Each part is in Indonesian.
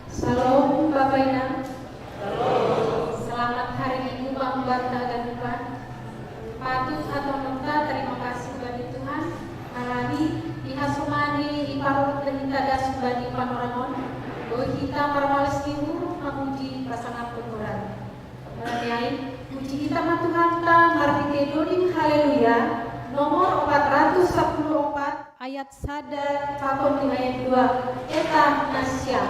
Salam Bapak Ina. Selamat hari Minggu Bang Banta dan Tuhan. Patut atau minta terima kasih bagi Tuhan. Alami ihasumani iparut dan itadas bagi panoramon. Bahwa kita parmalis timur memuji pasangan penguran. Berarti puji kita Tuhan ta martike doding haleluya. Nomor 414 ayat 1 pakon di ayat 2 eta nasya.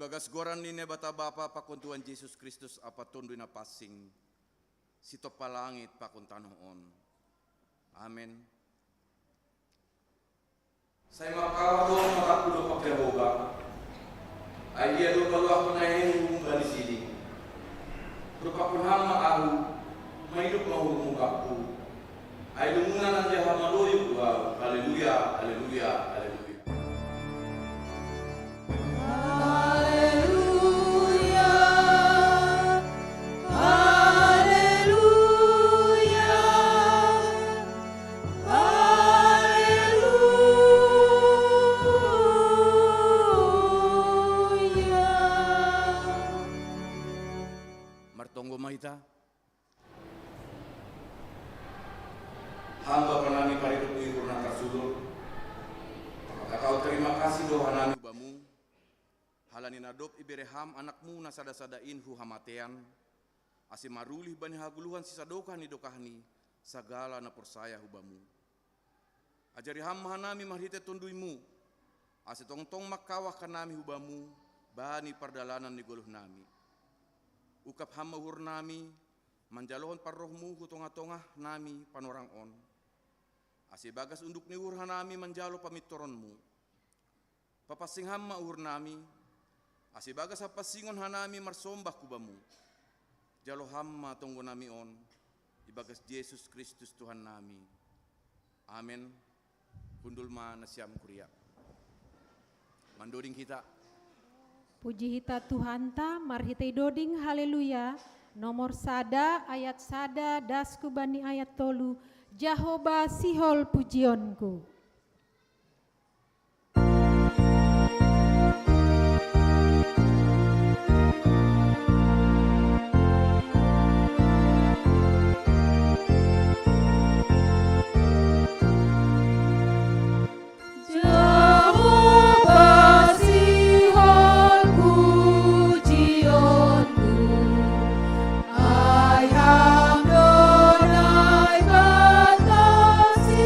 Ibagas goran ni bata bapa pakon Tuhan Yesus Kristus apa tundu na passing sito palangit pakon tanoon. Amen. Saya makawa doon makakulo pa Jehovah. Ay dia do balu ako na hingga di sini. Rupa pun hama aku mahidup mahulung aku. Ay lumunan ang dia hama doyuk wa. Haleluya, haleluya, haleluya. Hamba penami paridup ibu nangka sudur. Maka kau terima kasih doa nami bamu. Halanin adop ibereham anakmu nasada-sadain hu hamatean. Asimarulih bani haguluhan sisa dokahni dokahni sagala na persaya hubamu. Ajari ham hanami mahrite tunduimu. Ase tong-tong makawah kanami hubamu bani pardalanan ni goluh nami. Ukap hamba hur nami manjalohon parrohmu hu tongah-tongah nami panorang on. Ase bagas unduk ni urha nami manjalo pamitoronmu. Papasing hamma ur nami. Ase bagas hapasingon hanami marsombah kubamu. Jalo hamma tonggo nami on. Ibagas Yesus Kristus Tuhan nami. Amen. Kundul ma nasyam kuria. Mandoding kita. Puji hita Tuhan ta marhitei doding haleluya. Nomor sada ayat sada dasku bani ayat tolu. Jehovah sihol pujionku. I am Donai batasi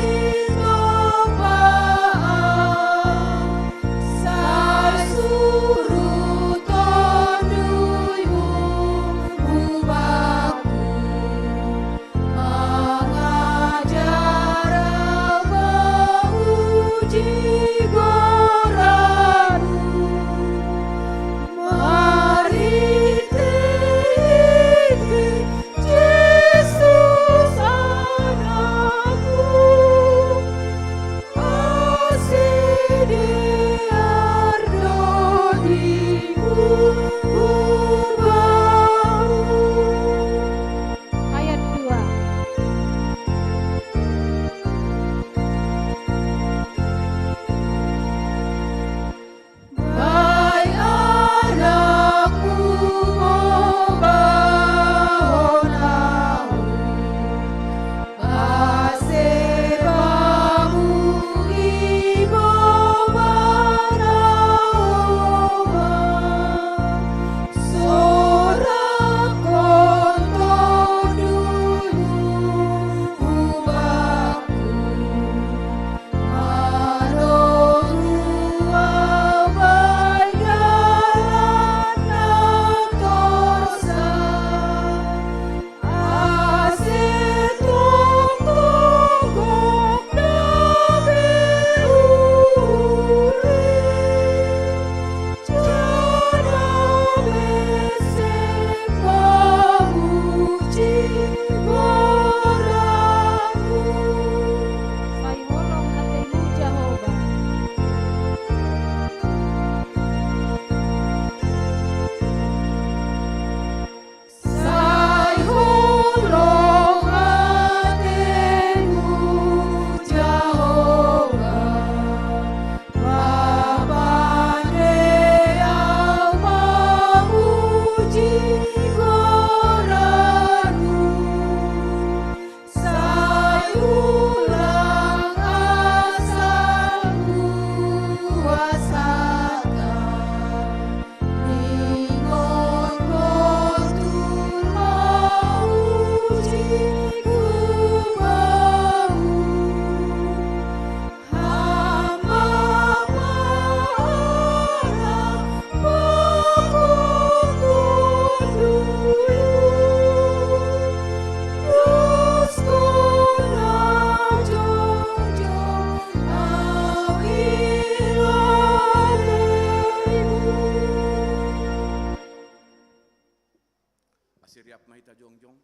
mahita jongjong.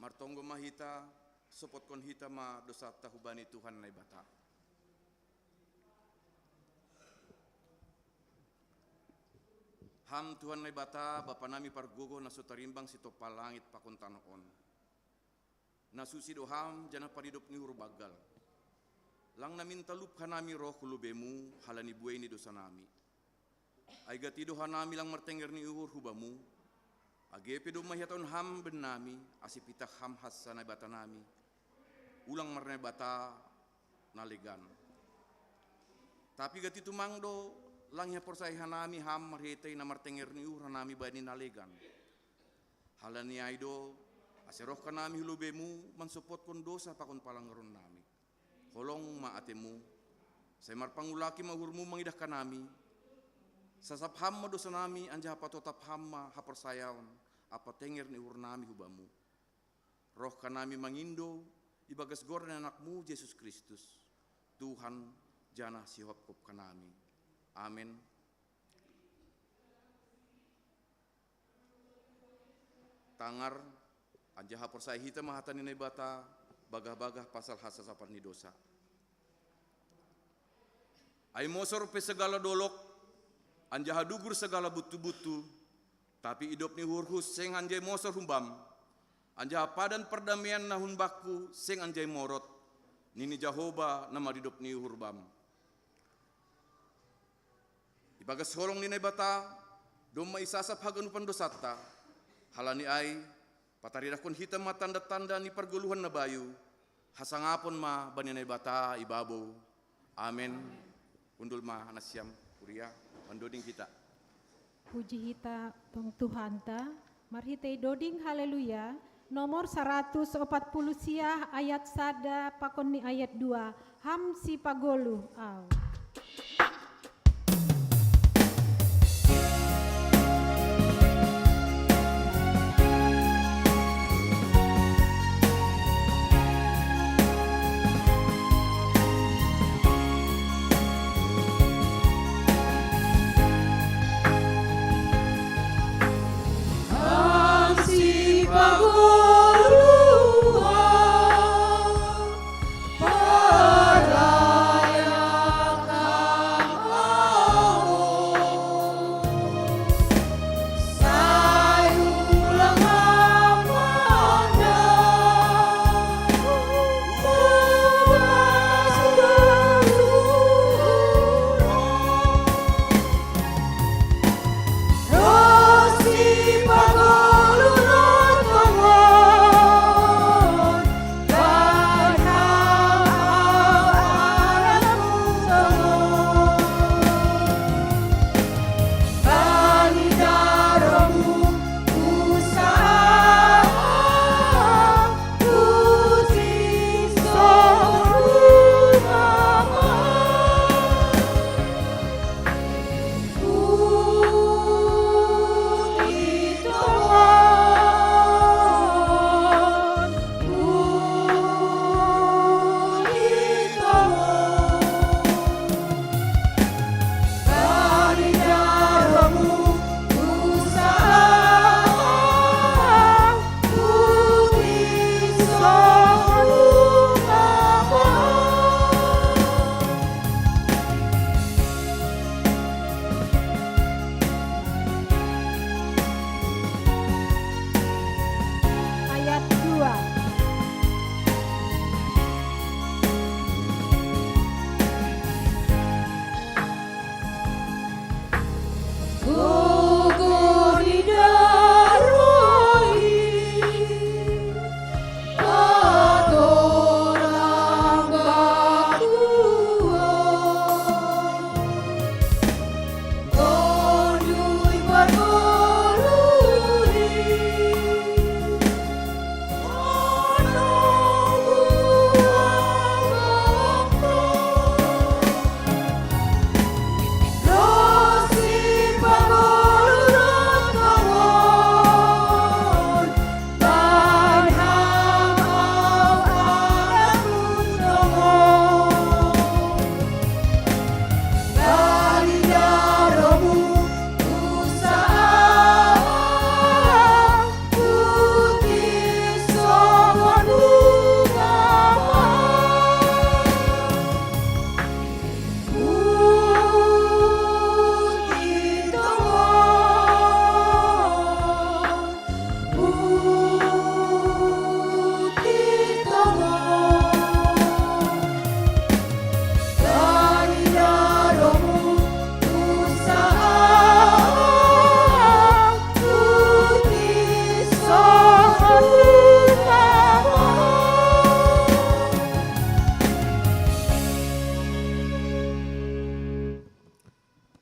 Martonggo mahita sopot kon hita ma dosa tahubani Tuhan na ibata. Ham Tuhan na ibata bapa nami pargugo na sutarimbang si topal langit pakuntanoon. Nasusi doham jana paridop ni hurbagal. Lang namin talup kanami roh kulubemu halani buhay ni dosa nami. Ay gatido hanami lang martenger ni uhur hubamu. Agepe do mahiaton ham ben nami asipita ham hassa na bata nami. Ulang marne bata nalegan. Tapi gati tumangdo lang ya porsay hanami ham marhetay na martenger ni uhur hanami bani nalegan. Halani aido aseroh kanami hulubemu mansupot kon dosa pakon palangaron nami. Holong maatemu say marpangulaki mahurmu mangidah kanami. Sasap hamma dosa nami anja patotap hamma hapersayaon apa tenger ni nami hubamu. Roh kanami mangindo ibagas gor na anakmu Yesus Kristus. Tuhan jana sihop kanami. Amin. Tangar anja hapersay hita mahatani na bata bagah-bagah pasal hasasapan ni dosa. Ay mosor pe segala dolok anja hadugur segala butu-butu, tapi idop ni hurhus seng anjay mosor humbam, anja padan perdamaian nahun baku seng anjay morot, nini Jahoba nama idop ni hurbam. Ibagas holong ni bata, doma isasap haganupan dosata, halani ay, pataridakon hitam ma tanda-tanda ni perguluhan na bayu, hasangapon ma bani bata ibabo. Amin. Undul ma anasyam kuria. Mendoding kita. Puji kita tong Tuhan ta. Marhitei doding haleluya. Nomor 140 siah ayat sada pakon ni ayat 2. Ham si pagolu. Au. Parayaka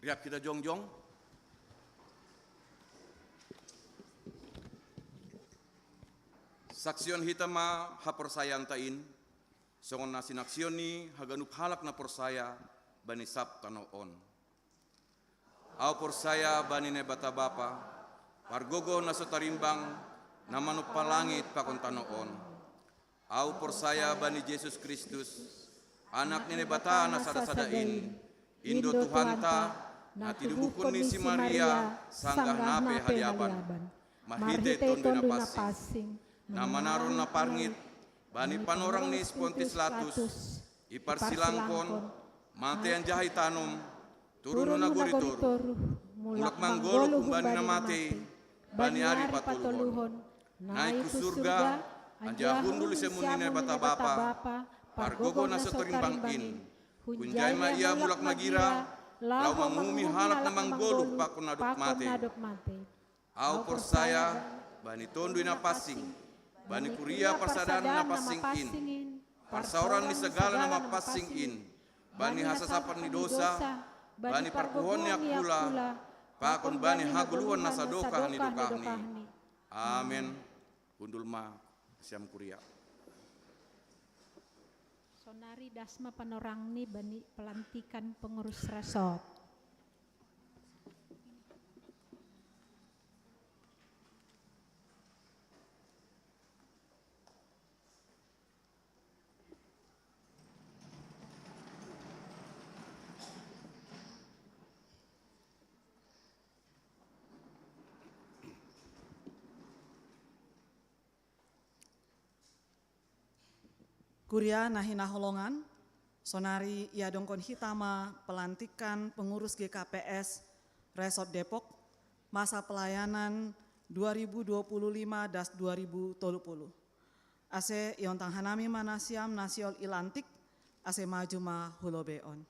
Riap kita jongjong. Saksion hitama hapersayan tain. Songon na sinaksion ni haganup halak na porsaya bani sab tanoon. Au porsaya bani ne bata bapa, pargogo na sotarimbang na manup palangit pakon tanoon. Au porsaya bani Yesus Kristus, anak ni ne bata na sada-sadain, Indo Tuhanta, na tidubukon ni si Maria, sanggah nape haliaban, mahite tondo na pasing, na manaron na parngit, bani panorang ni Pontius Latus, iparsilangkon, mate ang jahay tanom, turun na guritor, mulak manggolo kung bani na mate, bani ari patuluhon, naik ku surga, anja hundul semunin na bata-bapa, pargogo na sa torimbangin, kunjay ma iya mulak magira, lau mangumi halak na manggolo pakon nadok mate, au porsaya, bani tondoy na pasing, bani kuria parsadaan na pasingin, parsauran ni segala na mapasingin, bani hasasapan ni dosa, bani parkuhon ni akula, pakon bani haguluan na sadoka ni dokahni. Amen. Undul ma siam kuria. Sonari Dasma Panorangni bani pelantikan pengurus resort. Kuria Nahina Holongan, Sonari Iadongkon Hitama, pelantikan pengurus GKPS Resort Depok, masa pelayanan 2025-2030. Ase Iontang Hanami Manasiam Nasiol Ilantik, ase Majuma Hulobeon.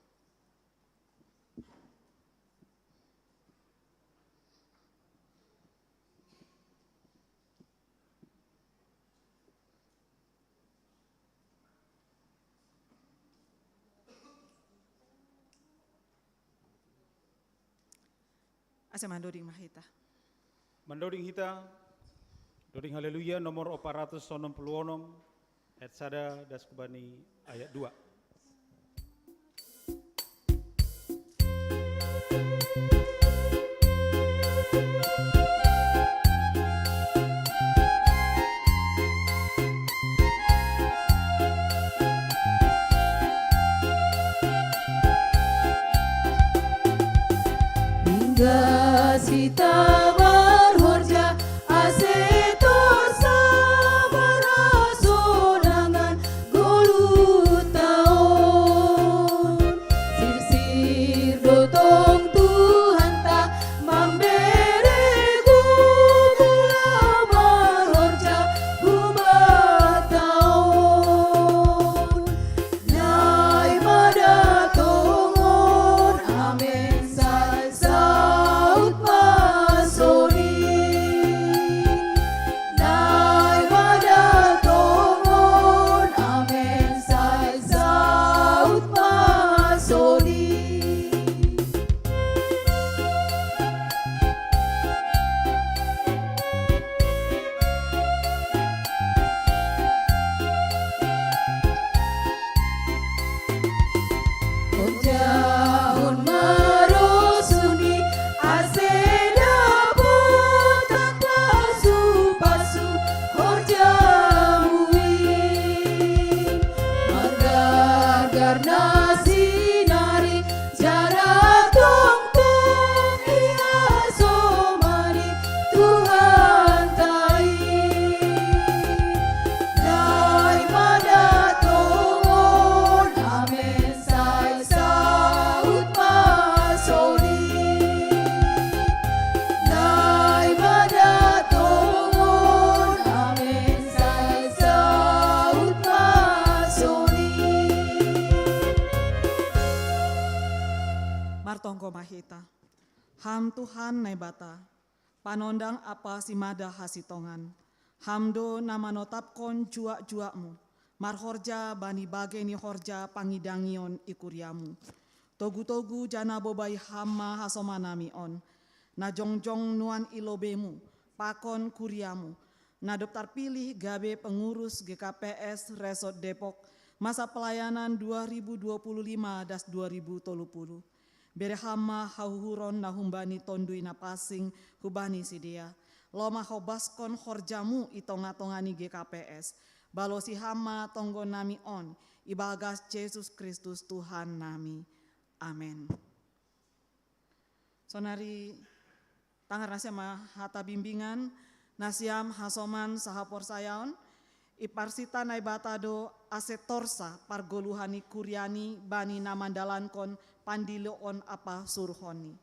Ase Mandoding Mahita. Mandoding hita, Doding Haleluya nomor 496, Etsada Daskubani ayat 2. Sita marhorja asetor sabar asonangan golu taon sir dotong Tuhan ta mambere gugula marhorja gumataon nai madatongon amen salsa Martongko Mahita, Ham Tuhan Naibata, panondang apa simada hasitongan, hamdo nama notapkon jua-juamu, marhorja bani bageni horja pangidangion ikuriamu, Togu-togu jana bobai hama hasomanami on. Na jongjong nuan ilobemu, pakon kuriamu. Na daftar pilih gabe pengurus GKPS Resort Depok masa pelayanan 2025-2030. Berehama hauhuron na humbani tondui na pasing hubani sidia. Loma hobaskon horjamu itonga-tongani GKPS. Balosi hama tonggo nami on. Ibagas Yesus Kristus Tuhan nami. Amin. Sonari tangar nasiam hata bimbingan. Nasiam hasoman sahapor sayaon, iparsita naibatado asetorsa pargoluhani kuryani bani namandalankon pandiloon apa surhoni.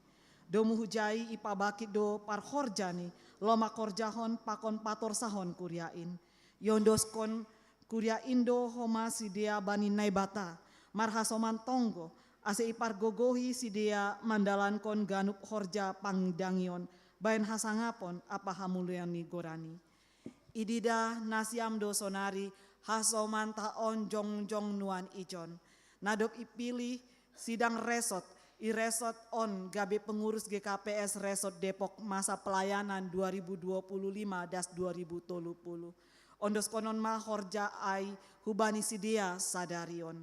Domu hujai ipabakit do parhorjani loma korjahon pakon pator sahon kuryain. Yondoskon kurya indo homa sidia bani naibata marhasoman tonggo ase ipargogohi sidia mandalankon ganup horja pangdangion. Bain hasangapon apa hamuluani gorani. Idida nasiam do sonari hasoman taon jongjong nuan ijon. Nadop ipilih sidang resort. I resort on gabe pengurus GKPS Resort Depok masa pelayanan 2025-2030. Ondos konon ma horja ai hubani sidia sadarion.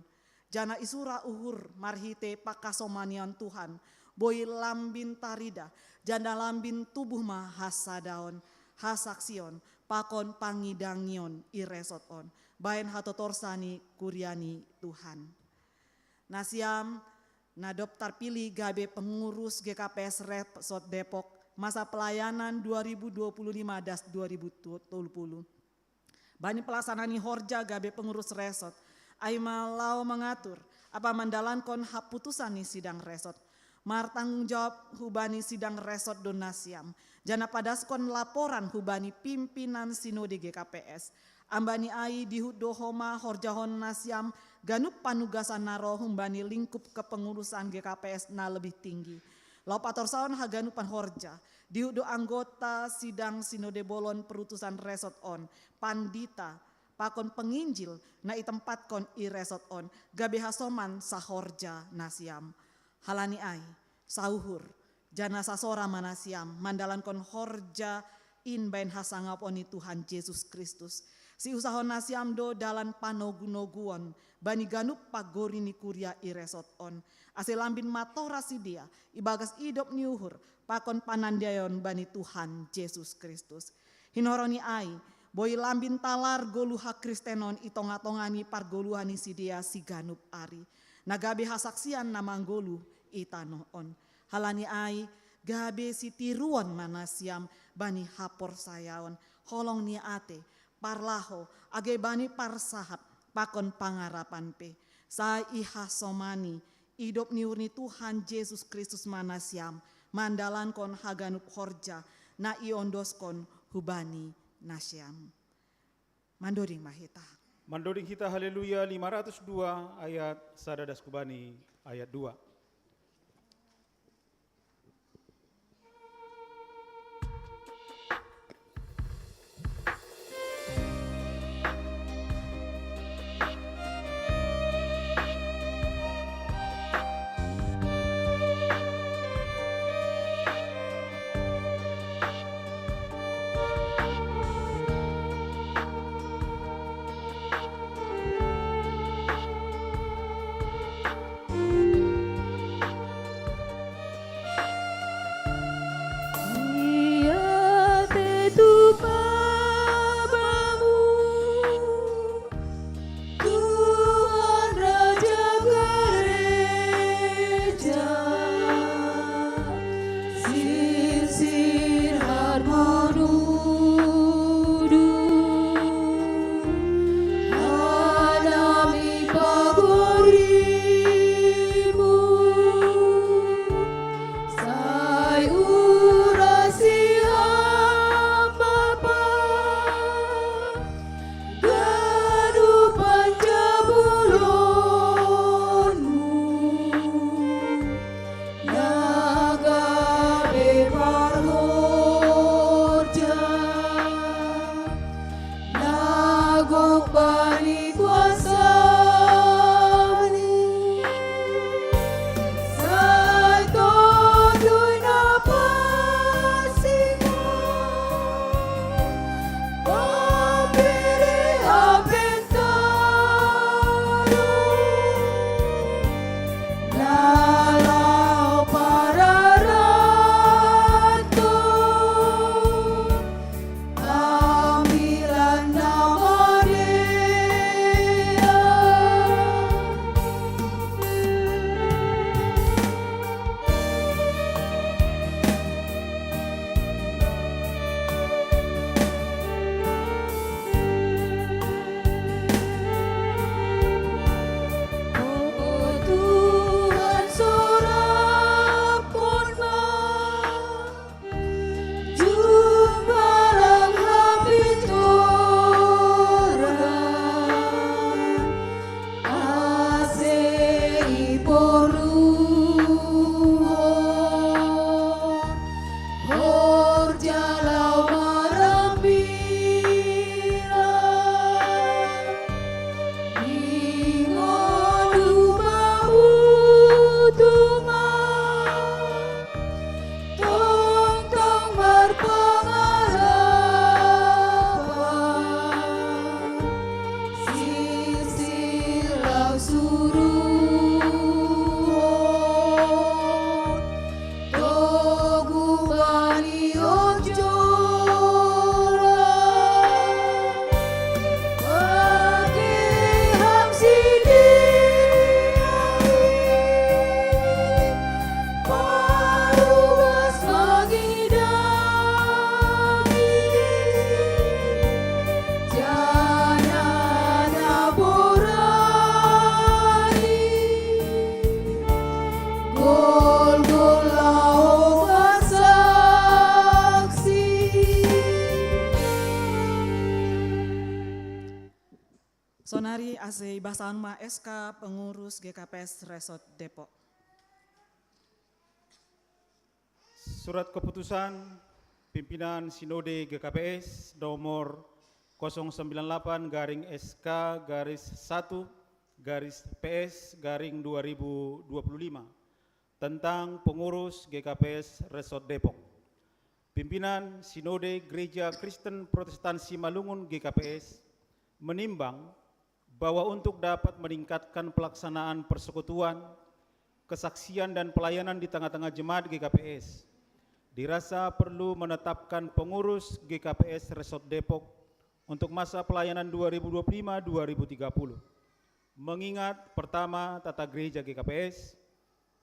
Jana isura uhur marhite pakasomanian Tuhan. Boy lambin tarida, janda lambin tubuh mah hasadaon, hasaksion, pakon pangidangion iresot on. Bain hatotorsani kuryani Tuhan. Nasiam nadop tarpilih gabe pengurus GKPS Resort Depok masa pelayanan 2025-2030. Bani pelaksanani horja gabe pengurus resort. Aimalau mengatur apa mandalankon haputusan ni sidang resort. Martanggung jawab hubani sidang resort donasiam. Jana padaskon laporan hubani pimpinan sinode GKPS. Ambani ai dihut dohoma horjahon nasiam ganup panugasan naro humbani lingkup kepengurusan GKPS na lebih tinggi. Lau pator saon haganupan horja. Dihut do anggota sidang sinode bolon perutusan resort on. Pandita pakon penginjil na itempatkan i resort on. Gabe hasoman sahorja nasiam. Halani ai, sauhur, jana sasora manasiam, mandalankon horja in bain hasangaponi Tuhan Yesus Kristus. Si usahon nasiam do dalan panogu-noguon, bani ganup pagorini kurya i resot on. Ase lambin matora sidia, ibagas idop niuhur, pakon panandayon bani Tuhan Yesus Kristus. Hinoroni ai, boy lambin talar goluha Kristenon itonga-tongani pargoluhani sidia si ganup ari. Nagabe hasaksian namanggolu itanoon. Halani ai gabe si tiruan manasiam bani hapor sayaon. Holong ni ate parlaho age bani parsahap pakon pangarapan pe. Sa ihasomani idop niurni Tuhan Yesus Kristus manasiam. Mandalankon haganup horja na iondoskon hubani nasyam. Mandoring mahita. Mandoding kita haleluya 502 ayat Sadadas Kubani ayat 2. Sonari Asei Basanma SK Pengurus GKPS Resort Depok. Surat keputusan pimpinan Sinode GKPS nomor 098-1-PS-2025 tentang pengurus GKPS Resort Depok. Pimpinan Sinode Gereja Kristen Protestansi Malungun GKPS menimbang bahwa untuk dapat meningkatkan pelaksanaan persekutuan, kesaksian dan pelayanan di tengah-tengah jemaat GKPS, dirasa perlu menetapkan pengurus GKPS Resort Depok untuk masa pelayanan 2025-2030. Mengingat pertama, tata gereja GKPS,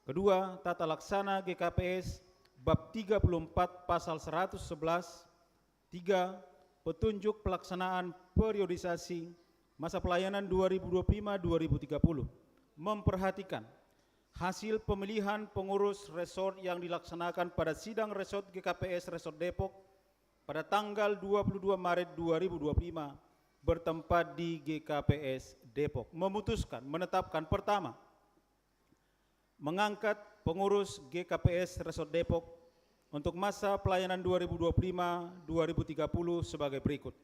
kedua, tata laksana GKPS bab 34 pasal 111, tiga, petunjuk pelaksanaan periodisasi masa pelayanan 2025-2030, memperhatikan hasil pemilihan pengurus resort yang dilaksanakan pada sidang resort GKPS Resort Depok pada tanggal 22 Maret 2025 bertempat di GKPS Depok, memutuskan menetapkan pertama, mengangkat pengurus GKPS Resort Depok untuk masa pelayanan 2025-2030 sebagai berikut.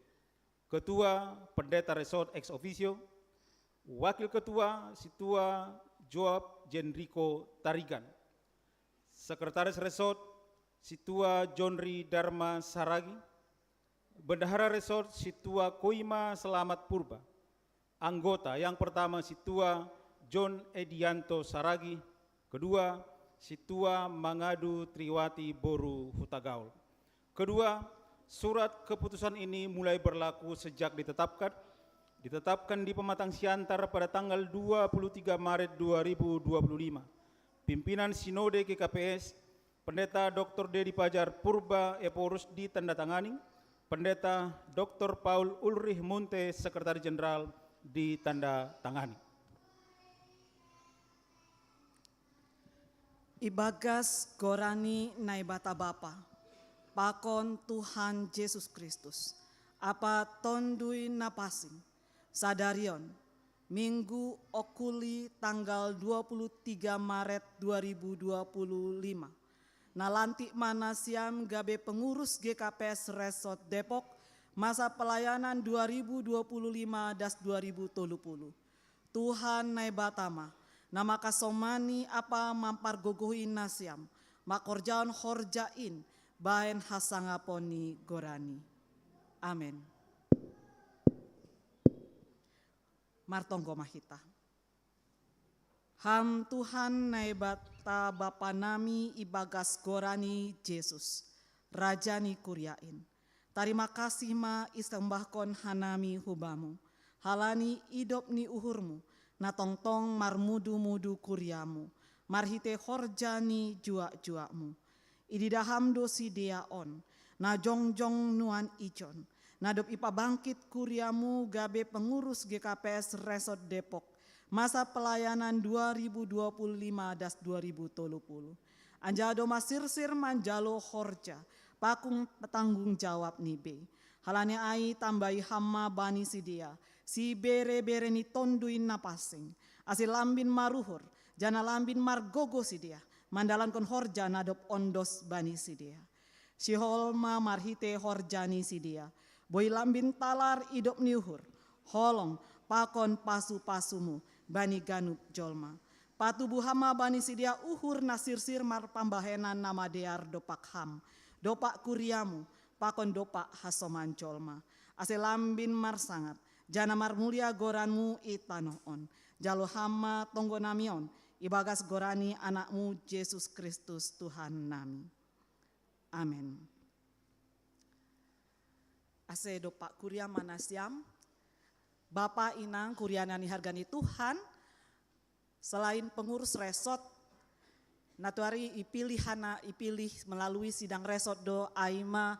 Ketua Pendeta Resort ex officio, Wakil Ketua Situa Joab Jenriko Tarigan, Sekretaris Resort Situa Jonri Dharma Saragi, Bendahara Resort Situa Koima Selamat Purba, anggota yang pertama Situa John Edianto Saragi, kedua Situa Mangadu Triwati Boru Hutagaul. Kedua, surat keputusan ini mulai berlaku sejak ditetapkan di Pematang Siantar pada tanggal 23 Maret 2025. Pimpinan Sinode GKPS, Pendeta Dr. Dedi Pajar Purba Eporus ditandatangani, Pendeta Dr. Paul Ulrich Munte Sekretaris Jenderal ditandatangani. Ibagas Gorani Naibata Bapa, Pakon Tuhan Yesus Kristus, apa tondui napasing, sadarion, Minggu Okuli tanggal 23 Maret 2025. Nalantik manasiam gabe pengurus GKPS Resort Depok, masa pelayanan 2025-2030. Tuhan Naibatama, nama kasomani apa mampar gogohin nasiam, makorjaon horjain, bahen hasangaponi gorani. Amin. Martonggo mahita. Ham Tuhan naibata Bapa nami ibagas gorani Yesus, Rajani kuryain. Terima kasih ma isembahkon hanami hubamu, halani idop ni uhurmu, na tongtong marmudu-mudu kuryamu, marhite horjani jua-juamu. Ididaham dosi deaon, na jongjong nuan ijon, na dop ipabangkit kuryamu gabe pengurus GKPS Resort Depok, masa pelayanan 2025-2030. Anjado masirsir manjalo horja, pakung petanggung jawab nibe. Halane ai tambahi hamma bani sidia, si bere-bere ni tonduin napasing, asil lambin maruhur, jana lambin margogo sidia, mandalan kon horja nadop ondos bani sidia. Si holma marhite horjani sidia, boy lambin talar idop niuhur, holong pakon pasu-pasumu bani ganup jolma. Patu buhama bani sidia uhur nasirsir mar pambahenan nama dear dopak ham, dopak kuriamu, pakon dopak hasoman jolma. Ase lambin mar sangat, jana mar mulia goranmu itanoon, jalo hama tonggo namion, ibagas gorani anakmu Yesus Kristus Tuhan nami. Amin. Ase dopak kuria manasiam, Bapak inang kurianani hargani Tuhan, selain pengurus resort, natuari ipilih melalui sidang resort do aima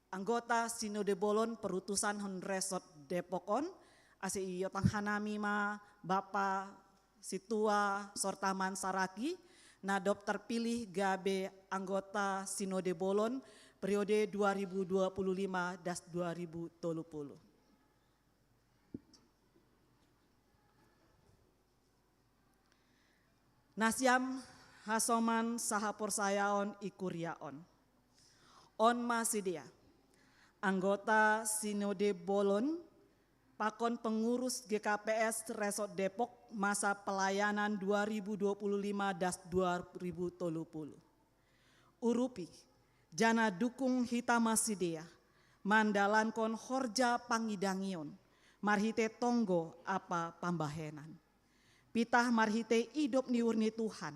anggota Sinode Bolon perutusan hon resort Depokon, ase iyo tanghanami ma Bapak Situa Sortaman Saraki, nadop terpilih gabe anggota Sinode Bolon periode 2025-2030. Nasiam hasoman saha porsayaon ikuriaon. On masidia, anggota Sinode Bolon, pakon pengurus GKPS Resort Depok masa pelayanan 2025-2030. Urupi, jana dukung hitamasidia, mandalan kon horja pangidangion, marhite tonggo apa pambahenan. Pitah marhite idop niurni Tuhan,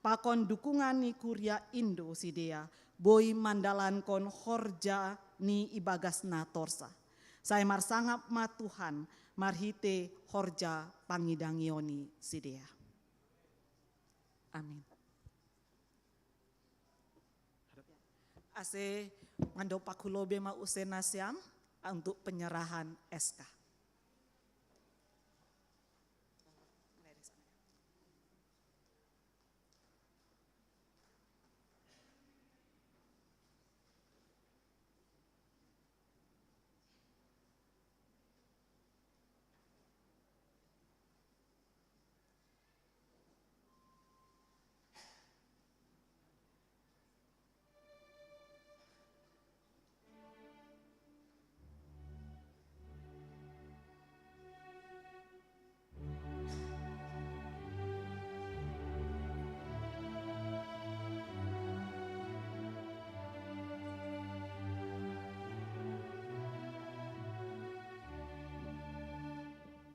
pakon dukungan ni kuria Indo sidea, boy mandalan kon horja ni ibagas na torsa. Saya marsangap ma Tuhan, marhite horja pangidangioni sidea. Amin. Ase mando pakulobe ma usenasiam untuk penyerahan SK.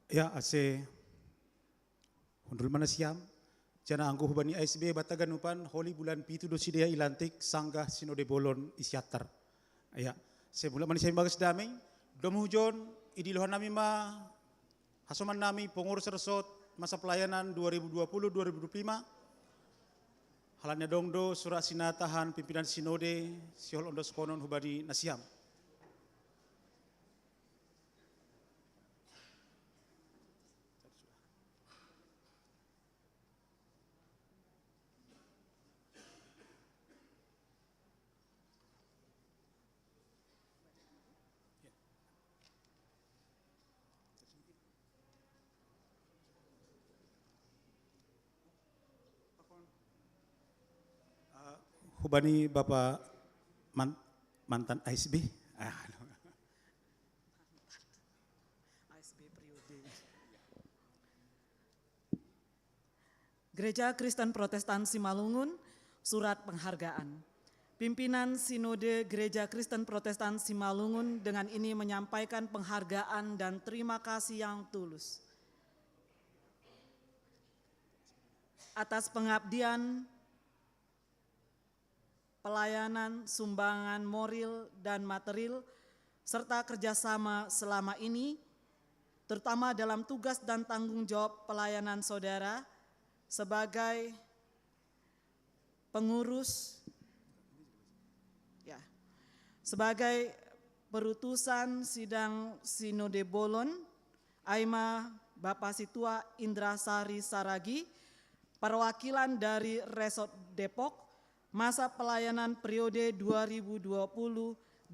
Ya, ase hundul manasiam, jana anggo hubani ASB Bataganupan, holi bulan pitu dosidea ilantik, sanggah Sinode Bolon isyatar. Ya, sebula manisiam bagas damai, domuhujon, idilohan nami ma, hasoman nami pengurus resort masa pelayanan 2020-2025, halannya dongdo surat sinatahan pimpinan Sinode, sihol ondos konon hubani nasiam. Hubani Bapak mantan ASB. ASB periode. Gereja Kristen Protestan Simalungun, surat penghargaan. Pimpinan Sinode Gereja Kristen Protestan Simalungun dengan ini menyampaikan penghargaan dan terima kasih yang tulus atas pengabdian, pelayanan, sumbangan moral dan material, serta kerjasama selama ini, terutama dalam tugas dan tanggung jawab pelayanan saudara sebagai pengurus, sebagai perutusan sidang Sinode Bolon, Aima Bapak Situa Indrasari Saragi, perwakilan dari Resort Depok, masa pelayanan periode 2020-2025.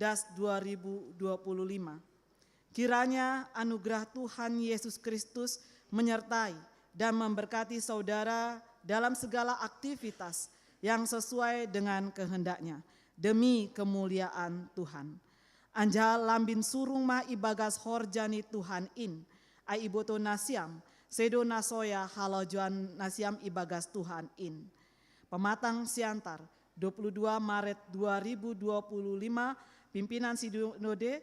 Kiranya anugerah Tuhan Yesus Kristus menyertai dan memberkati saudara dalam segala aktivitas yang sesuai dengan kehendaknya, demi kemuliaan Tuhan. Anja lambin surung ma ibagas horjani Tuhan in, ai iboto nasiam, sedo nasoya halojuan nasiam ibagas Tuhan in. Pematang Siantar, 22 Maret 2025, pimpinan Sinode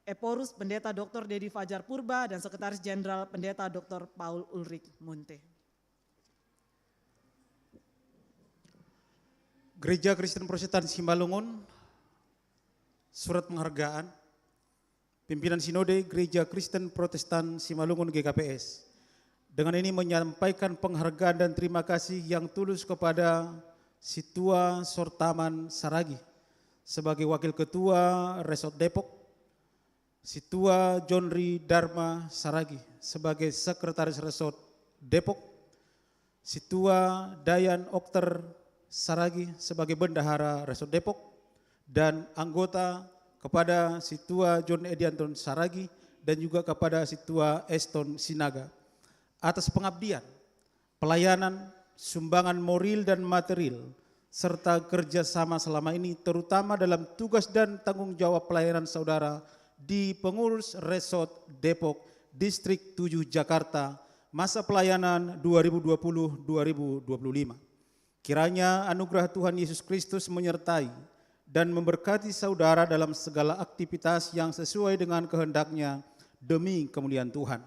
Eporus Pendeta Dr. Dedi Fajar Purba dan Sekretaris Jenderal Pendeta Dr. Paul Ulrich Munte. Gereja Kristen Protestan Simalungun, surat penghargaan, pimpinan Sinode Gereja Kristen Protestan Simalungun GKPS. Dengan ini menyampaikan penghargaan dan terima kasih yang tulus kepada Situa Sortaman Saragi sebagai Wakil Ketua Resort Depok, Situa Johnri Dharma Saragi sebagai Sekretaris Resort Depok, Situa Dayan Okter Saragi sebagai Bendahara Resort Depok, dan anggota kepada Situa John Edianton Saragi dan juga kepada Situa Eston Sinaga atas pengabdian, pelayanan, sumbangan moral dan material, serta kerjasama selama ini terutama dalam tugas dan tanggung jawab pelayanan saudara di pengurus Resort Depok Distrik 7 Jakarta masa pelayanan 2020-2025. Kiranya anugerah Tuhan Yesus Kristus menyertai dan memberkati saudara dalam segala aktivitas yang sesuai dengan kehendak-Nya demi kemuliaan Tuhan.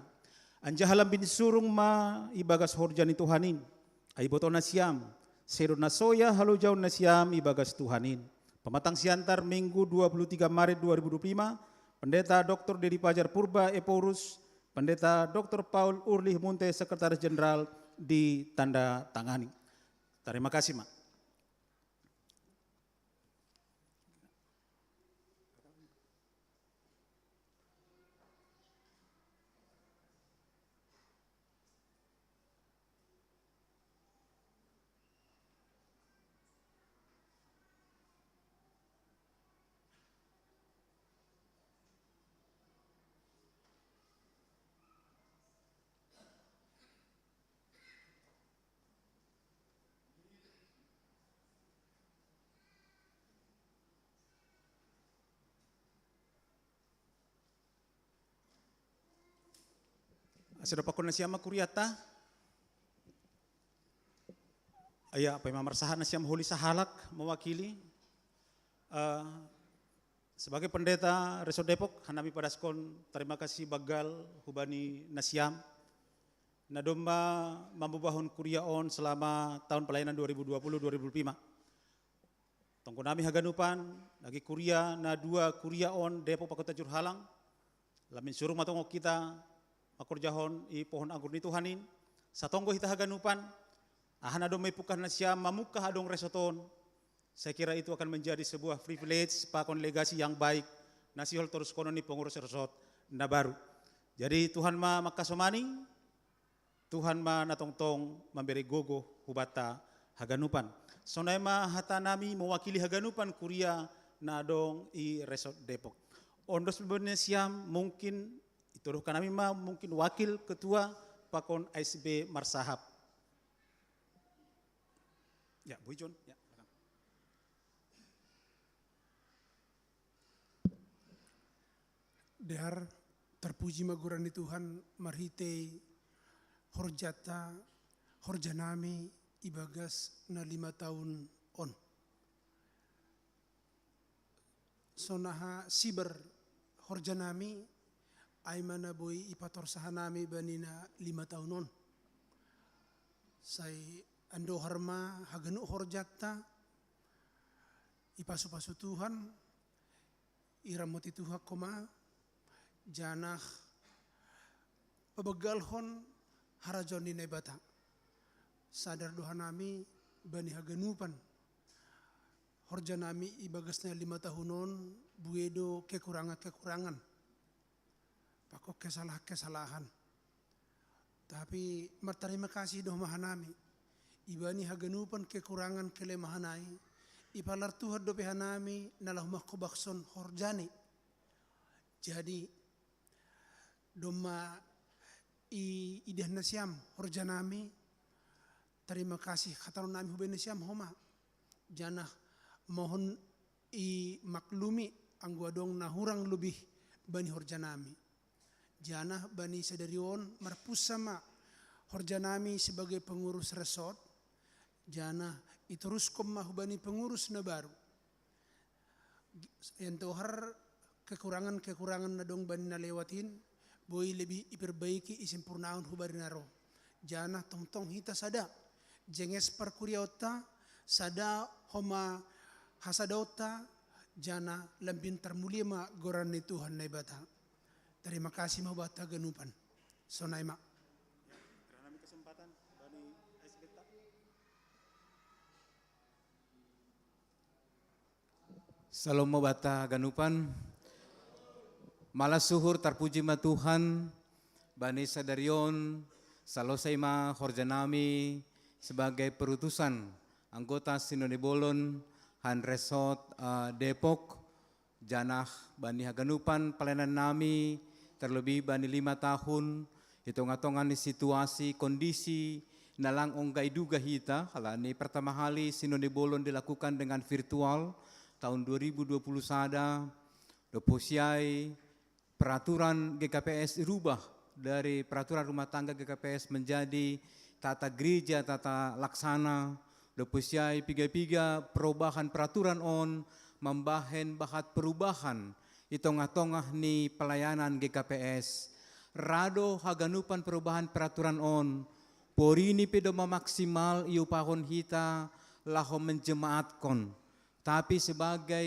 Anjahalam bin surung ma ibagas horjani Tuhanin, aiboto nasiam, sedo nasoya halo jauh nasiam ibagas Tuhanin. Pematang Siantar Minggu 23 Maret 2025, Pendeta Dr. Dedi Fajar Purba Eporus, Pendeta Dr. Paul Ulrich Munte Sekretaris Jenderal ditanda tangani. Terima kasih, Mak. Asiro pakon nasiama kuriata. Aya pemam marsahan nasiam holi sahalak mewakili sebagai pendeta Resort Depok hanami padaskon terima kasih bagal hubani nasiam nadomba mambubahun kuriaon selama tahun pelayanan 2020-2025. Tongko nami haganupan lagi kuria na dua kuriaon Depok Pakota Curhalang lamin suruh matongo kita makurjahon i pohon anggur ni Tuhanin satonggo hita haganupan ahana do may pukan na siya mamukah adong resoton. Saya kira itu akan menjadi sebuah privilege pakon legasi yang baik nasihol terus kono ni pengurus resort na baru. Jadi Tuhan ma makasomani, Tuhan ma natongtong memberi gogo hubata haganupan. Sonai ma hata nami mewakili haganupan kuria na dong i resort Depok. Ondos Indonesia mungkin ituruh kami mah mungkin wakil ketua pakon ASB Marsahap. Ya, Bu John. Ya. Dehar terpuji magurani Tuhan marhite horjata horjanami ibagas na 5 tahun on. Sonaha siber horjanami ay mana boy ipator sahanami banina 5 tahun on. Say ando harma haganu horjata ipasu-pasu Tuhan iramuti Tuhan koma janah pabagalhon harajon di nebata. Sadar dohanami bani haganupan horjanami ibagasnya 5 tahunon buedo kekurangan pakok kesalahan. Tapi terima kasih doh mahanami. Ibani haganupan kekurangan kelemahanai. Ipalar Tuhan do pehanami nalah makobakson horjani. Jadi doma idah nasyam horja nami. Terima kasih kataron nami hubeni nasyam homa. Jana mohon i maklumi angguadong nahurang lebih bani horja nami. Jana bani sadarion marpusama horja nami sebagai pengurus resort. Jana iteruskom mahubani pengurus na baru. Entohar kekurangan-kekurangan na dong bani nalewatin, boy lebih iperbaiki isimpurnaon hubari naro. Jana tong-tong hita sada, jenges perkuriota, sada homa hasadota, jana lambin termulia ma goran ni Tuhan na ibata. Terima kasih mabata ganupan. Sonay ma. Salam mabata ganupan, malas suhur terpuji ma Tuhan, bani sadarion, salosai ma horja nami sebagai perutusan anggota Sinode Bolon, Han Resort Depok, janah bani haganupan pelayanan nami terlebih bani 5 tahun, hitung-hitungan situasi kondisi nalang onggai duga hita, halani pertama kali Sinode Bolon dilakukan dengan virtual, tahun 2020 sada, doposiai peraturan GKPS dirubah dari peraturan rumah tangga GKPS menjadi tata gereja, tata laksana, doposiai piga-piga perubahan peraturan on, membahen bahat perubahan, itong-atongah ni pelayanan GKPS, rado haganupan perubahan peraturan on, porini pedo maksimal iupahon hita, laho menjemaatkon. Tapi sebagai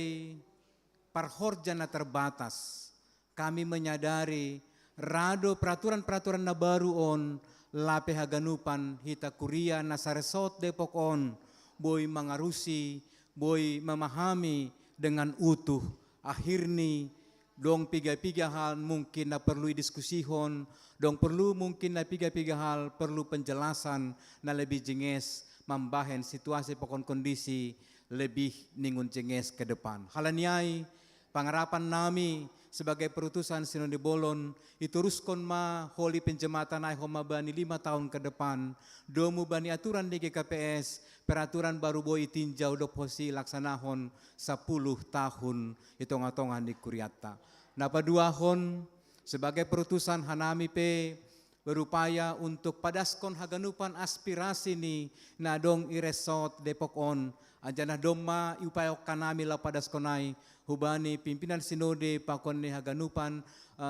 parhorja na terbatas, kami menyadari rado peraturan-peraturan na baru on, lape haganupan hita kuria na saresot Depok on, boy mangarusi, boy memahami dengan utuh. Akhirnya dong piga-piga hal mungkin na perlu diskusihon, dong perlu mungkin na piga-piga hal perlu penjelasan na lebih jenges, membahen situasi pokon kondisi lebih ningun jenges ke depan. Halaniai pangarapan nami sebagai perutusan Sinode Bolon ituruskon ma holi penjematan ay homa bani 5 tahun ke depan. Domu bani aturan di GKPS peraturan baru boy tinjau doposi laksanahon 10 tahun hitung-hitungan di Kuriata. Napa duahon sebagai perutusan hanami pe berupaya untuk padaskon haganupan aspirasi ni nadong iresot Depok on. Anjana doma iupayok kanami la padaskonai hubani pimpinan sinode pakon ni haganupan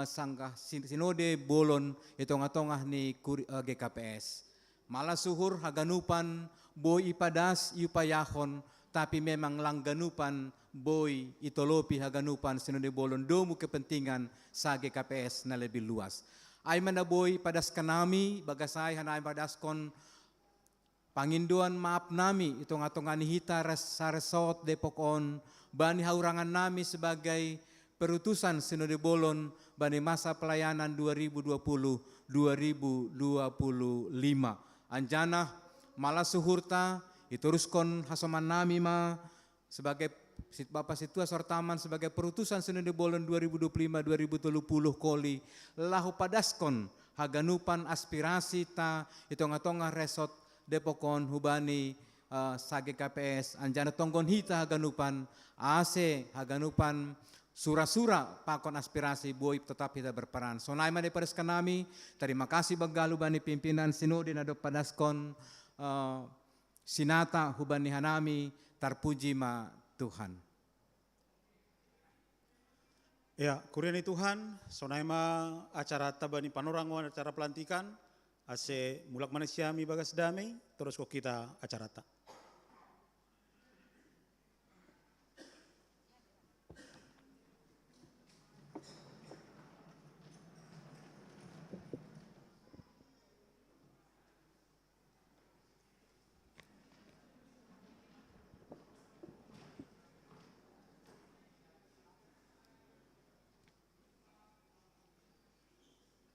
sanggah sinode Bolon itong-atongah ni GKPS. Malas suhur haganupan boy ipadas iupayahon tapi memang langganupan boy itolopi haganupan sinode Bolon domu kepentingan sa GKPS na lebih luas. Ay manaboy padas kanami bagasay hanay padaskon panginduan maaf nami itong-atongan hita sa resort Depok on, bani haurangan nami sebagai perutusan Sinode Bolon bani masa pelayanan 2020-2025. Anjana malas suhurta ituruskon hasoman nami ma sebagai Bapak Situa Sortaman sebagai perutusan Sinode Bolon 2025-2030 koli lahu padaskon haganupan aspirasi ta itong-atongah resort Depokon hubani sa GKPS anjana tonggon hita haganupan ase haganupan sura-sura pakon aspirasi boy tetap kita berperan. So naima daripada kanami terima kasih bagalu bani pimpinan sinode na do padaskon sinata hubani hanami terpuji ma Tuhan. Ya, kuriani Tuhan, sonaima acara tabani panorangon acara pelantikan, ase mulak manusia mi bagas damai, terus kok kita acara ta.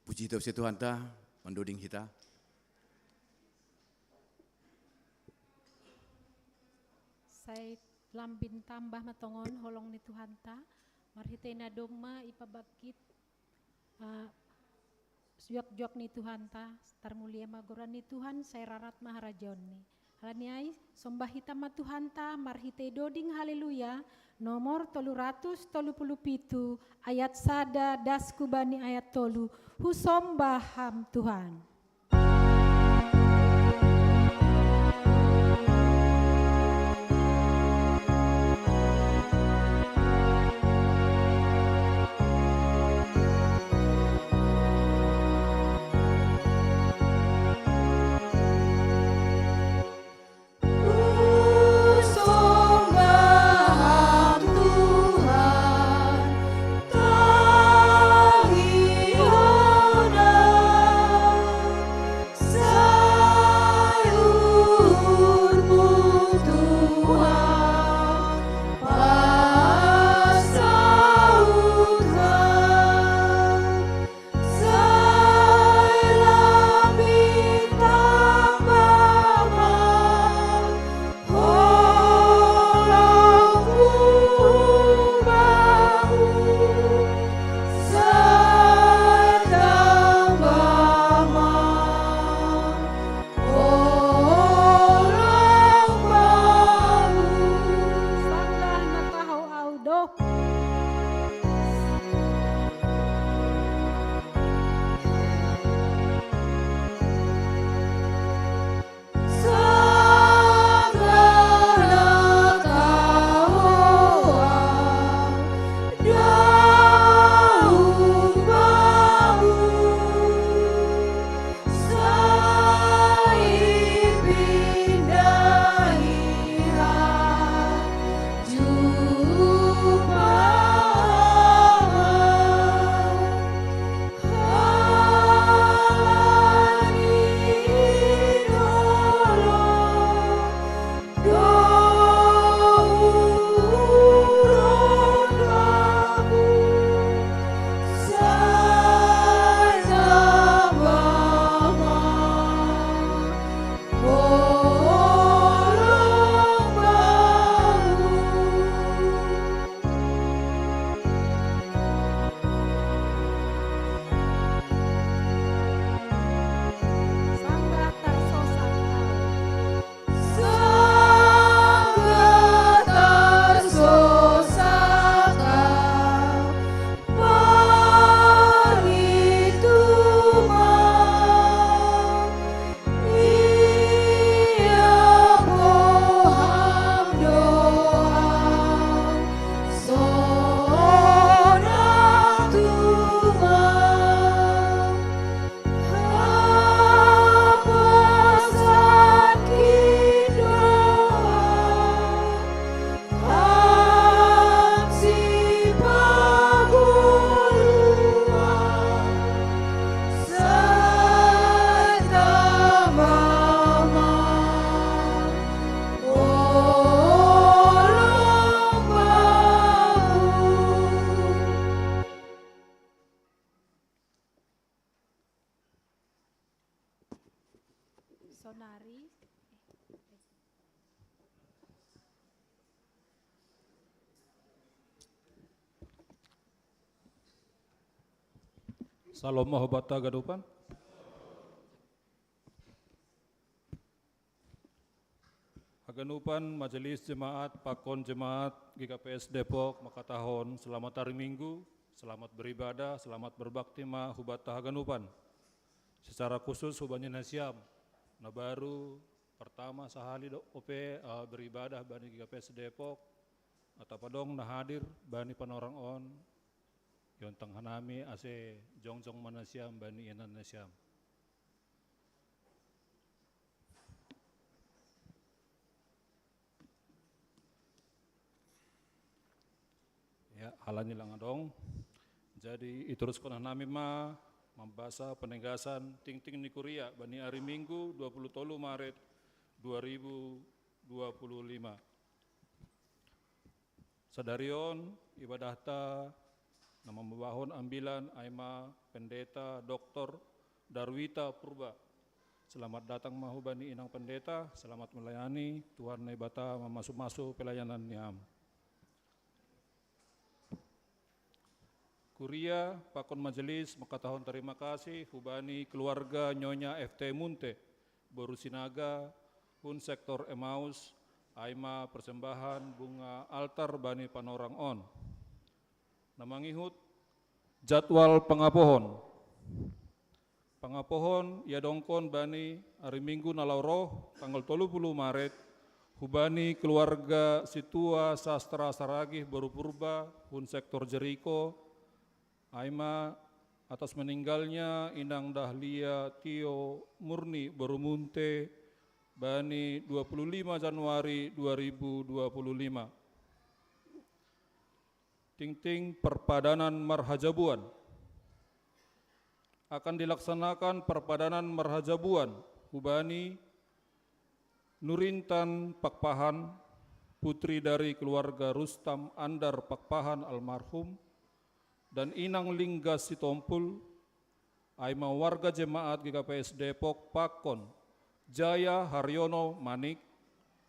Puji Tuhan ta, menduding kita. Saya lambin tambah matongon holong ni Tuhan ta, marhitay na doma ipabakit Suyak-juak ni Tuhan ta, tarmulia magoran ni Tuhan, saya rarat maharajon ni. Halaniai, sombah hitam ma Tuhan ta, marhite doding haleluya, nomor 337 ayat sada dasku bani ayat tolu, husombaham Tuhan. Sombaham Tuhan, tahiyona, sayurmu Tuhan, pasautran, sayla bintang bawah, holongku bahu, sayang bama, holong bahu. Sanggah nakahau audo. Sanggana kahoa, daun bambu, saipindahiha, Sanggah tarsosakau. Sanggah tarsosakau, paritumang, ia moham doa, sonang tumang, hapasan kidoa, hamsi paguluan, serta mama, olong bahu. Sonari. Salam mahobata gadupan. Haganupan Majelis Jemaat Pakon Jemaat GKPS Depok Makatahon, selamat hari Minggu, selamat beribadah, selamat berbakti ma hubata haganupan. Secara khusus hubani nasiam, na baru pertama sahali ope beribadah bani GKPS Depok, atau padong na hadir bani panorang on, yontang hanami ase jongjong manasiam bani enan nasiam. Ya, halanya lang adong. Jadi iteruskan hanami ma membahasa penegasan ting-ting ni Korea bani hari Minggu 23 Maret 2025. Sadarion ibadahta nama membahon ambilan Aima Pendeta Dr. Darwita Purba. Selamat datang mahubani inang pendeta, selamat melayani Tuhan Nebata memasuk-masuk pelayanan niam. Kuria, Pakon Majelis, makatahon terima kasih, hubani keluarga Nyonya FT Munte, Boru Sinaga, Hun Sektor Emaus, Aima persembahan bunga altar bani panorang on. Namangihut, jadwal pengapohon. Pengapohon ya dongkon bani hari Minggu nalauroh tanggal 30 Maret, hubani keluarga Situa Sastra Saragih Boru Purba, Hun Sektor Jeriko, Aima atas meninggalnya Inang Dahlia Tio Murni Boru Munte, bani 25 Januari 2025. Ting-ting perpadanan marhajabuan. Akan dilaksanakan perpadanan marhajabuan hubani Nurintan Pakpahan, putri dari keluarga Rustam Andar Pakpahan almarhum, dan Inang Linggas Sitompul, Aima warga jemaat GKPS Depok Pakon, Jaya Haryono Manik,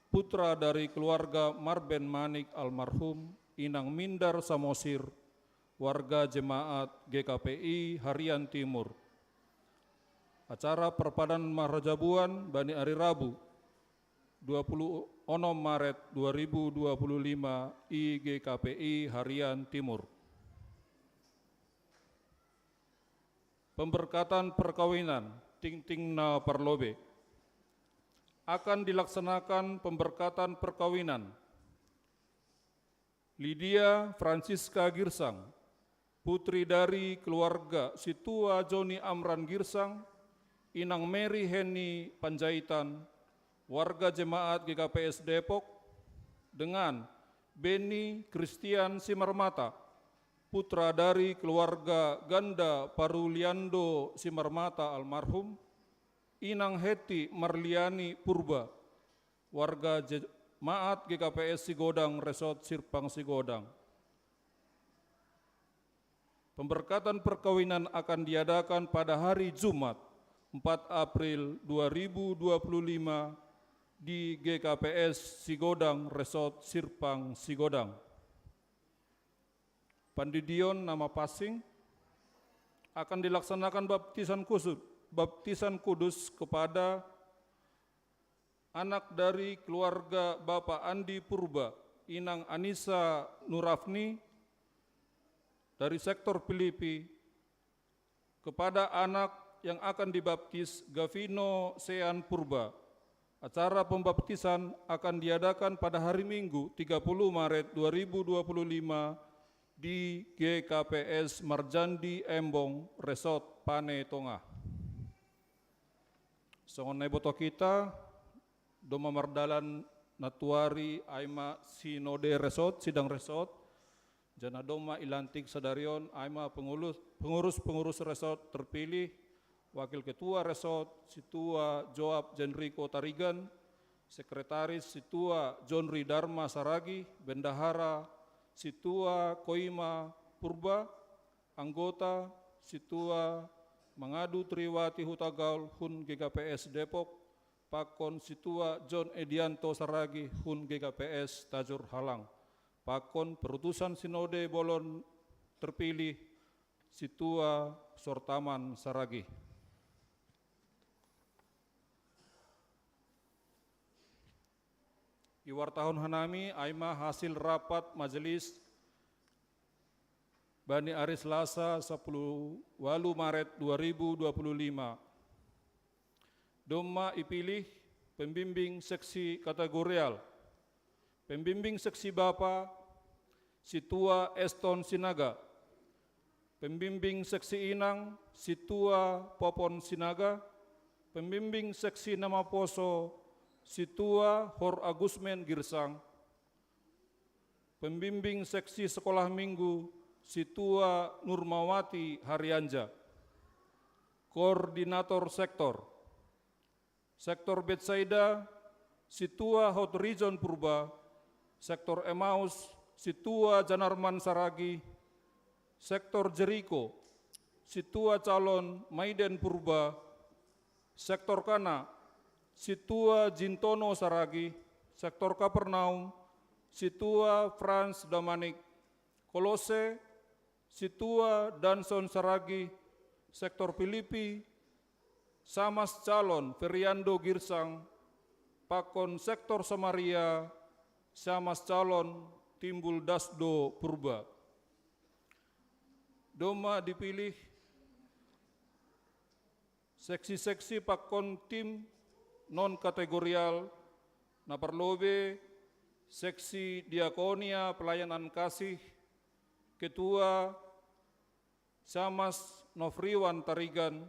putra dari keluarga Marben Manik almarhum, Inang Mindar Samosir, warga jemaat GKPI Harian Timur. Acara perpadanan marhajabuan bani hari Rabu 26 Maret 2025 IGKPI Harian Timur. Pemberkatan perkawinan ting-ting na parlobe. Akan dilaksanakan pemberkatan perkawinan Lydia Francisca Girsang, putri dari keluarga Situa Joni Amran Girsang, Inang Mary Heni Panjaitan, warga jemaat GKPS Depok, dengan Beni Christian Simarmata, putra dari keluarga Ganda Paruliando Simarmata almarhum, Inang Heti Marliani Purba, warga jemaat GKPS Sigodang Resort Sirpang Sigodang. Pemberkatan perkawinan akan diadakan pada hari Jumat 4 April 2025 di GKPS Sigodang Resort Sirpang Sigodang. Pandidion nama passing akan dilaksanakan baptisan kudus kepada anak dari keluarga Bapak Andi Purba, Inang Anissa Nurafni dari sektor Filipi, kepada anak yang akan dibaptis Gavino Sean Purba. Acara pembaptisan akan diadakan pada hari Minggu 30 Maret 2025 di GKPS Marjandi Embong Resort Pane Tongah. Songon boto kita doma mardalan natuari Aima Sinode Resort Sidang Resort jana doma ilantik sadarion Aima pengurus resort terpilih, wakil ketua resort Situa Joab Jenriko Tarigan, sekretaris Situa John Dharma Saragi, bendahara Situa Koima Purba, anggota Situa Mangadu Triwati Hutagaul Hun GKPS Depok, Pakon Situa John Edianto Saragi Hun GKPS Tajur Halang, Pakon Perutusan Sinode Bolon terpilih Situa Sortaman Saragi. Iwartahun hanami Aima hasil rapat majelis Bani Ari Selasa 10 Maret 2025. Doma ipilih pembimbing seksi kategorial. Pembimbing seksi Bapa Situa Eston Sinaga. Pembimbing seksi Inang Situa Popon Sinaga. Pembimbing seksi Nama Poso Situa Hor Agusmen Girsang. Pembimbing seksi sekolah minggu Situa Nurmawati Haryanja. Koordinator Sektor Betsaida Situa Hot Region Purba. Sektor Emaus Situa Janarman Saragi. Sektor Jeriko Situa Calon Maiden Purba. Sektor Kana Situa Jintono Saragi. Sektor Kapernaum Situa Frans Damanik. Kolose Situa Danson Saragi, Sektor Filipi, Samas Calon Feriando Girsang, Pakon Sektor Samaria, Samas Calon Timbul Dasdo Purba. Doma dipilih seksi-seksi pakon tim non-kategorial, naparlobe, seksi diakonia pelayanan kasih, ketua Samas Nofriwan Tarigan,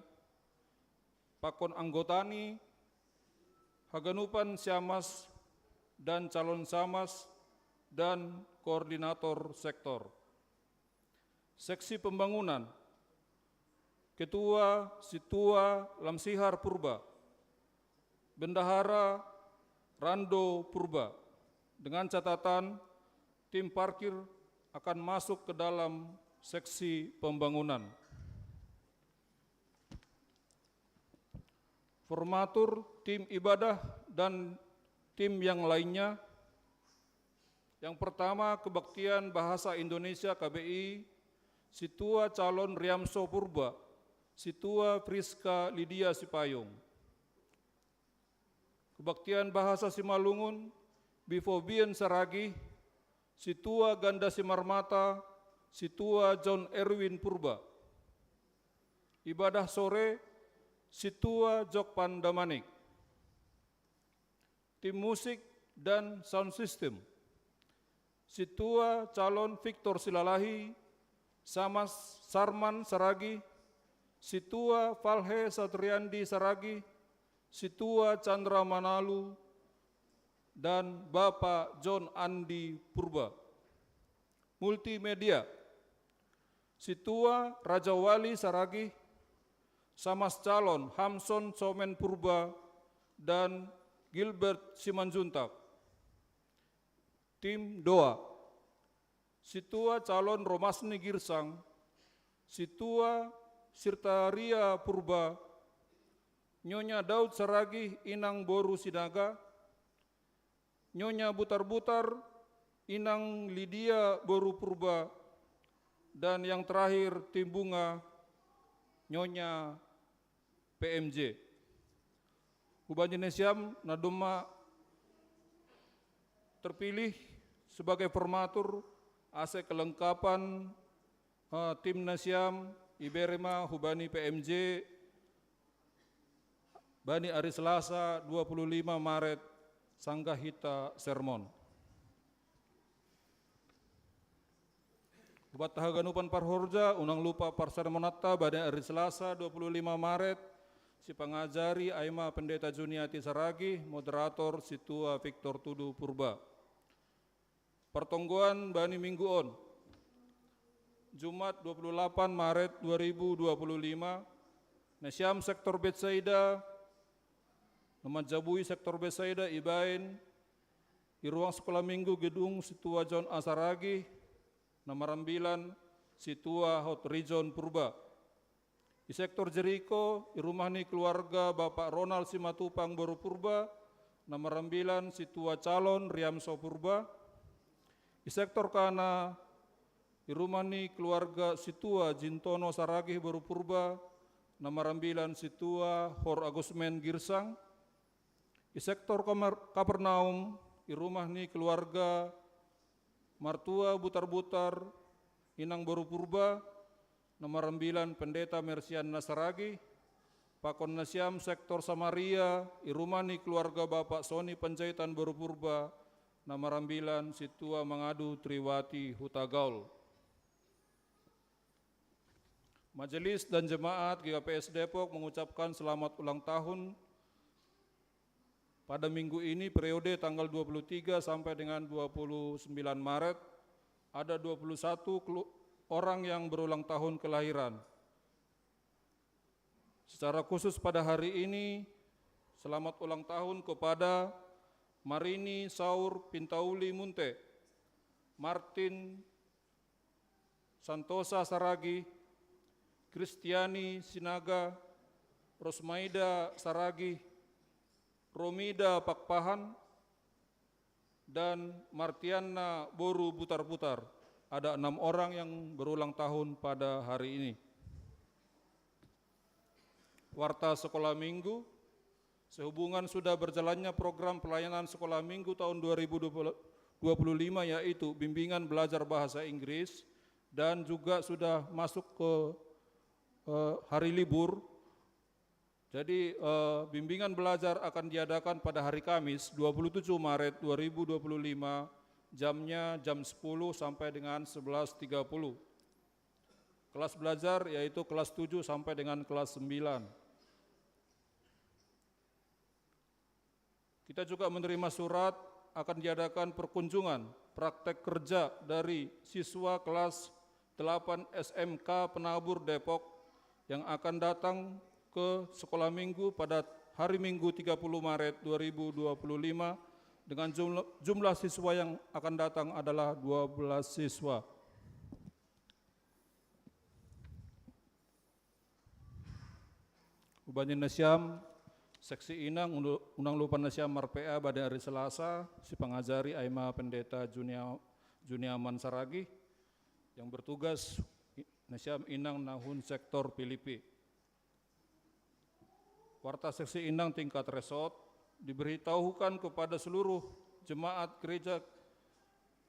pakon anggotani, haganupan Samas dan calon Samas, dan koordinator sektor. Seksi pembangunan, Ketua Situa Lamsihar Purba, Bendahara Rando Purba, dengan catatan tim parkir akan masuk ke dalam seksi pembangunan. Formatur tim ibadah dan tim yang lainnya. Yang pertama, Kebaktian Bahasa Indonesia KBI, Situa Calon Riamso Purba, Situa Friska Lydia Sipayung. Kebaktian Bahasa Simalungun, Bifobian Saragi, Situa Ganda Simarmata, Situa John Erwin Purba. Ibadah sore, Situa Jokpan Damanik. Tim musik dan sound system, Situa Calon Victor Silalahi, Samas Sarman Saragi, Situa Falhe Satriandi Saragi, Situa Chandra Manalu, dan Bapak John Andi Purba. Multimedia, Situa Raja Wali Saragi, Samas Calon Hamson Somen Purba, dan Gilbert Simanjuntak. Tim doa, Situa Calon Romasni Girsang, Situa Sirtaria Purba, Nyonya Daud Saragi Inang Boru Sinaga, Nyonya Butar-Butar Inang Lydia Boru Purba, dan yang terakhir tim bunga Nyonya PMJ. Hubanjenesiam Nadoma terpilih sebagai formatur ase kelengkapan tim Nasiam Iberema Hubani PMJ Bani Hari Selasa 25 Maret Sanggahita Sermon. Hubat Tahaganupan Parhorja Unang Lupa Parsermonatta Bani Hari Selasa 25 Maret si pengajari Aima Pendeta Juniati Saragi, moderator Situa Victor Tudu Purba. Pertonggoan Bani Minggu On, Jumat 28 Maret 2025, Nasiam Sektor Betsaida, Nama Jabui Sektor Betsaida Ibain, di ruang sekolah minggu Gedung Situa John Asaragi, Nama Rambilan Situa Hot Region Purba. Di Sektor Jeriko, di rumah ni keluarga Bapak Ronald Simatupang Boru Purba, Nama Rambilan Situa Calon Riamso Purba. Di Sektor Kana, di rumah ni keluarga Situa Jintono Saragih Boru Purba, Nama Rambilan Situa Hor Agusmen Girsang. Di Sektor Kapernaum, di rumah ni keluarga Martua Butar-Butar Inang Boru Purba, Nama Rambilan Pendeta Mersian Nasaragi. Pakon Nasiam Sektor Samaria, di rumah ni keluarga Bapak Soni Panjaitan Boru Purba, Nama Rambilan Situa Mangadu Triwati Hutagaul. Majelis dan jemaat GKPS Depok mengucapkan selamat ulang tahun pada minggu ini periode tanggal 23 sampai dengan 29 Maret. Ada 21 orang yang berulang tahun kelahiran. Secara khusus pada hari ini, selamat ulang tahun kepada Marini Saur Pintauli Munte, Martin Santosa Saragi, Kristiani Sinaga, Rosmaida Saragi, Romida Pakpahan, dan Martiana Boru Butar-Butar. ada 6 orang yang berulang tahun pada hari ini. Warta Sekolah Minggu, sehubungan sudah berjalannya program pelayanan sekolah minggu tahun 2025 yaitu bimbingan belajar bahasa Inggris dan juga sudah masuk ke hari libur. Jadi bimbingan belajar akan diadakan pada hari Kamis 27 Maret 2025 jamnya jam 10 sampai dengan 11.30. Kelas belajar yaitu kelas 7 sampai dengan kelas 9. Kita juga menerima surat akan diadakan perkunjungan praktek kerja dari siswa kelas 8 SMK Penabur Depok yang akan datang ke sekolah minggu pada hari Minggu 30 Maret 2025 dengan jumlah siswa yang akan datang adalah 12 siswa. Ubani Nasyam, Seksi Inang, Undang Lupan Nasyam Marpea pada hari Selasa, si pengajari Aima Pendeta Juniaman Saragi, yang bertugas Nasyam Inang Nahun Sektor Pilipi. Warta Seksi Inang tingkat resort diberitahukan kepada seluruh jemaat gereja,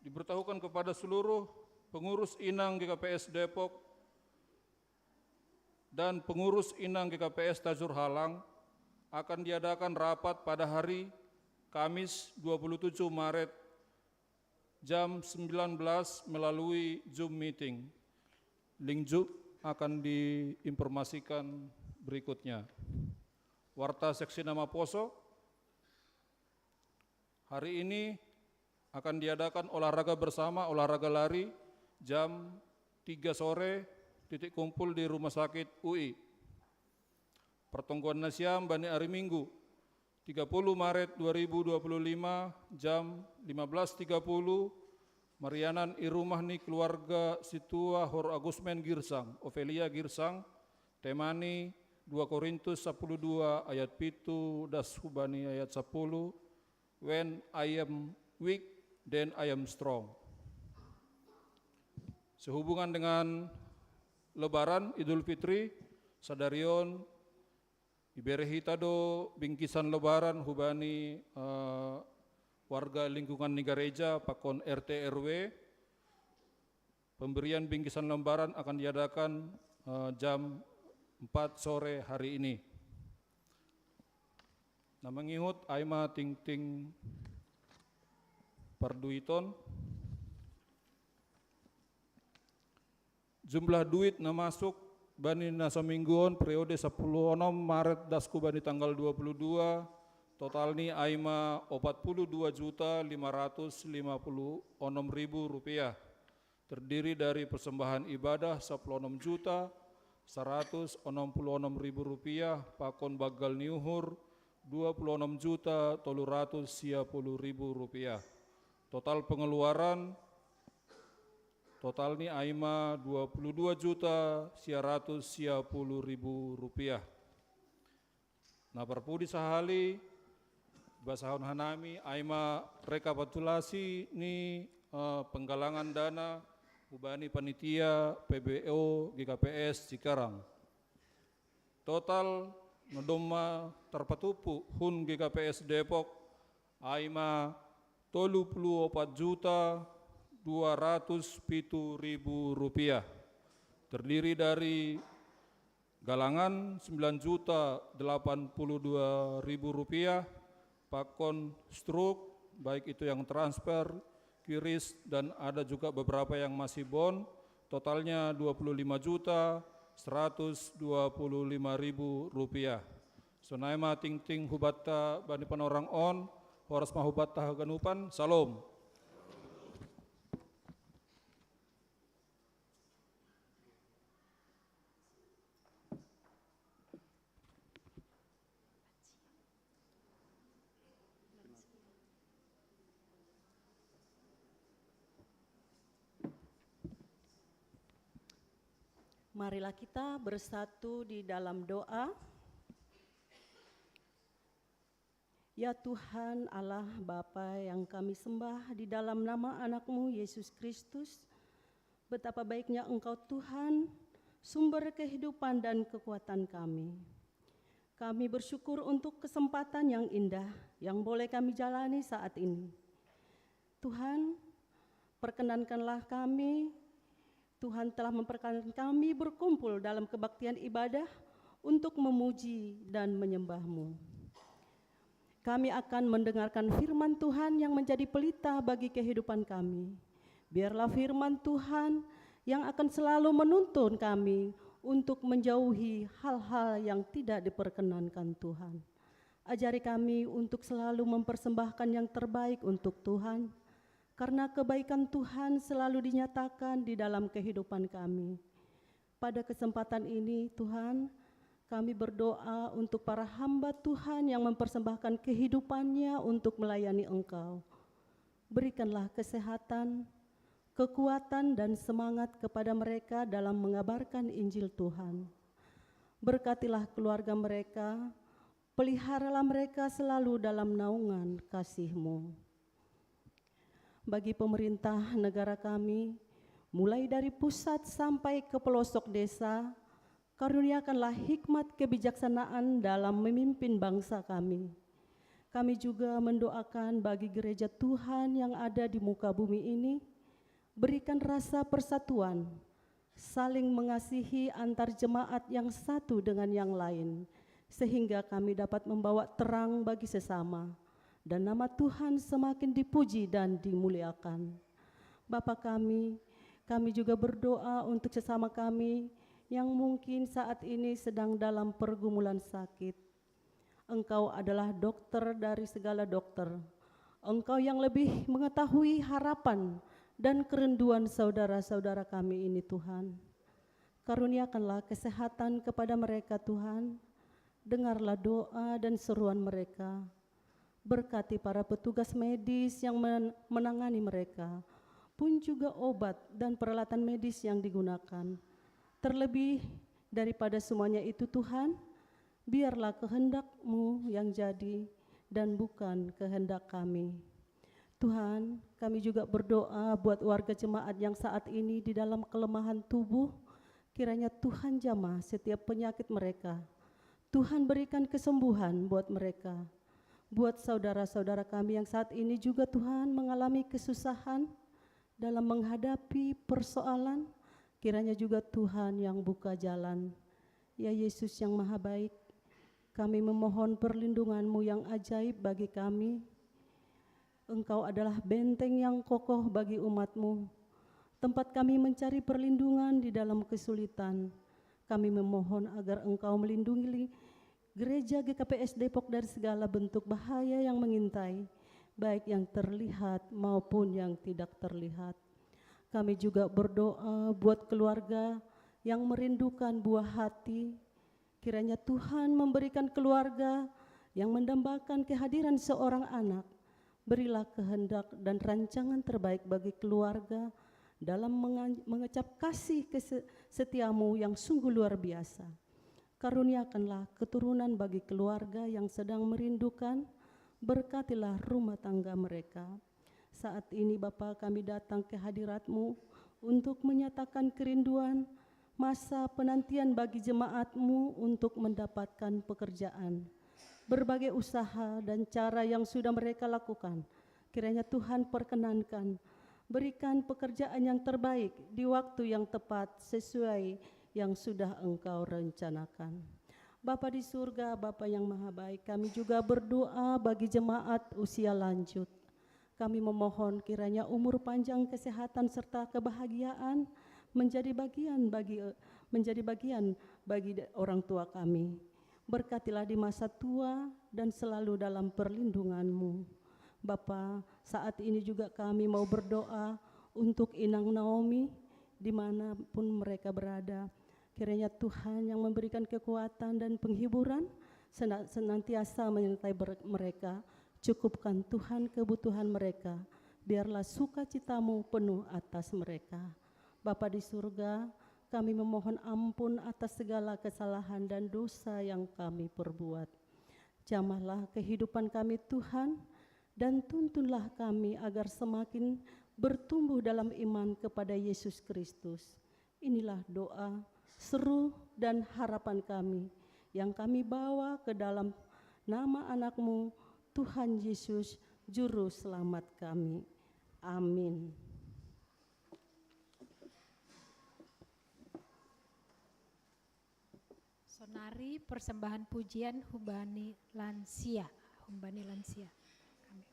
diberitahukan kepada seluruh pengurus Inang GKPS Depok dan pengurus Inang GKPS Tajur Halang akan diadakan rapat pada hari Kamis 27 Maret jam 19 melalui Zoom meeting. Link Zoom akan diinformasikan berikutnya. Warta Seksi Nama Poso, hari ini akan diadakan olahraga bersama, olahraga lari jam 3 sore, titik kumpul di Rumah Sakit UI. Pertemuan Nasyam Bani hari Minggu 30 Maret 2025 jam 15.30, Marianan Irumahni keluarga Situa Hor Agusmen Girsang, Ofelia Girsang, temani 2 Korintus 12 ayat 7 das Hubani ayat 10, when I am weak then I am strong. Sehubungan dengan Lebaran Idul Fitri, Sadarion Iberehitado bingkisan Lebaran hubani warga lingkungan ni gereja pakon RT RW. Pemberian bingkisan Lebaran akan diadakan jam 4 sore hari ini. Nama ngihut Aima Ting Ting Parduiton. Jumlah duit na masuk bani nasa mingguan periode 10 Maret dasku bani tanggal 22, total ni Aima 42.556.000 rupiah. Terdiri dari persembahan ibadah 16.166.000 rupiah, pakon bagal niuhur 26.310.000 rupiah. Total pengeluaran total ni Aima 22.160.000 rupiah. Nah perpudi sahali basahon hanami Aima rekapitulasi ni penggalangan dana ubani panitia PBO GKPS Cikarang. Total nodoma terpatupu hun GKPS Depok Aima 34.207.000 rupiah. Terdiri dari galangan 9.082.000 rupiah, pakon struk baik itu yang transfer, kiris dan ada juga beberapa yang masih bon, totalnya 25.125.000 rupiah. Sonaima ting ting hubatta bani panorang on, horas mahubatta haganupan, salam. Marilah kita bersatu di dalam doa. Ya Tuhan Allah Bapa yang kami sembah, di dalam nama anak-Mu Yesus Kristus, Betapa baiknya Engkau Tuhan, sumber kehidupan dan kekuatan kami. Kami bersyukur untuk kesempatan yang indah yang boleh kami jalani saat ini. Tuhan, perkenankanlah kami, Tuhan telah memperkenankan kami berkumpul dalam kebaktian ibadah untuk memuji dan menyembah-Mu. Kami akan mendengarkan firman Tuhan yang menjadi pelita bagi kehidupan kami. Biarlah firman Tuhan yang akan selalu menuntun kami untuk menjauhi hal-hal yang tidak diperkenankan Tuhan. Ajari kami untuk selalu mempersembahkan yang terbaik untuk Tuhan, karena kebaikan Tuhan selalu dinyatakan di dalam kehidupan kami. Pada kesempatan ini Tuhan, kami berdoa untuk para hamba Tuhan yang mempersembahkan kehidupannya untuk melayani Engkau. Berikanlah kesehatan, kekuatan dan semangat kepada mereka dalam mengabarkan Injil Tuhan. Berkatilah keluarga mereka, peliharalah mereka selalu dalam naungan kasih-Mu. Bagi pemerintah negara kami, mulai dari pusat sampai ke pelosok desa, karuniakanlah hikmat kebijaksanaan dalam memimpin bangsa kami. Kami juga mendoakan bagi gereja Tuhan yang ada di muka bumi ini, berikan rasa persatuan, saling mengasihi antar jemaat yang satu dengan yang lain, sehingga kami dapat membawa terang bagi sesama, dan nama Tuhan semakin dipuji dan dimuliakan. Bapa kami juga berdoa untuk sesama kami yang mungkin saat ini sedang dalam pergumulan sakit. Engkau adalah dokter dari segala dokter. Engkau yang lebih mengetahui harapan dan kerinduan saudara-saudara kami ini Tuhan. Karuniakanlah kesehatan kepada mereka Tuhan. Dengarlah doa dan seruan mereka. Berkati para petugas medis yang menangani mereka, pun juga obat dan peralatan medis yang digunakan. Terlebih daripada semuanya itu Tuhan, biarlah kehendak-Mu yang jadi dan bukan kehendak kami. Tuhan, kami juga berdoa buat warga jemaat yang saat ini di dalam kelemahan tubuh, kiranya Tuhan jamah setiap penyakit mereka. Tuhan berikan kesembuhan buat mereka. Buat saudara-saudara kami yang saat ini juga Tuhan mengalami kesusahan dalam menghadapi persoalan, kiranya juga Tuhan yang buka jalan. Ya Yesus yang Maha Baik, kami memohon perlindungan-Mu yang ajaib bagi kami. Engkau adalah benteng yang kokoh bagi umat-Mu, tempat kami mencari perlindungan di dalam kesulitan. Kami memohon agar Engkau melindungi gereja GKPS Depok dari segala bentuk bahaya yang mengintai, baik yang terlihat maupun yang tidak terlihat. Kami juga berdoa buat keluarga yang merindukan buah hati, kiranya Tuhan memberikan keluarga yang mendambakan kehadiran seorang anak. Berilah kehendak dan rancangan terbaik bagi keluarga dalam mengecap kasih setiamu yang sungguh luar biasa. Karuniakanlah keturunan bagi keluarga yang sedang merindukan, berkatilah rumah tangga mereka. Saat ini Bapa, kami datang ke hadirat-Mu untuk menyatakan kerinduan masa penantian bagi jemaat-Mu untuk mendapatkan pekerjaan. Berbagai usaha dan cara yang sudah mereka lakukan, kiranya Tuhan perkenankan, berikan pekerjaan yang terbaik di waktu yang tepat sesuai yang sudah Engkau rencanakan. Bapa di surga, Bapa yang Maha Baik, kami juga berdoa bagi jemaat usia lanjut. Kami memohon kiranya umur panjang, kesehatan serta kebahagiaan menjadi bagian bagi orang tua kami. Berkatilah di masa tua dan selalu dalam perlindungan-Mu. Bapa, saat ini juga kami mau berdoa untuk Inang Naomi dimanapun mereka berada. Kiranya Tuhan yang memberikan kekuatan dan penghiburan senantiasa menyertai mereka. Cukupkan Tuhan kebutuhan mereka. Biarlah sukacita-Mu penuh atas mereka. Bapa di surga, kami memohon ampun atas segala kesalahan dan dosa yang kami perbuat. Jamahlah kehidupan kami Tuhan, dan tuntunlah kami agar semakin bertumbuh dalam iman kepada Yesus Kristus. Inilah doa, seru, dan harapan kami yang kami bawa ke dalam nama anak-Mu, Tuhan Yesus, Juru Selamat kami. Amin. Sonari persembahan pujian Hubani Lansia. Hubani Lansia. Kami.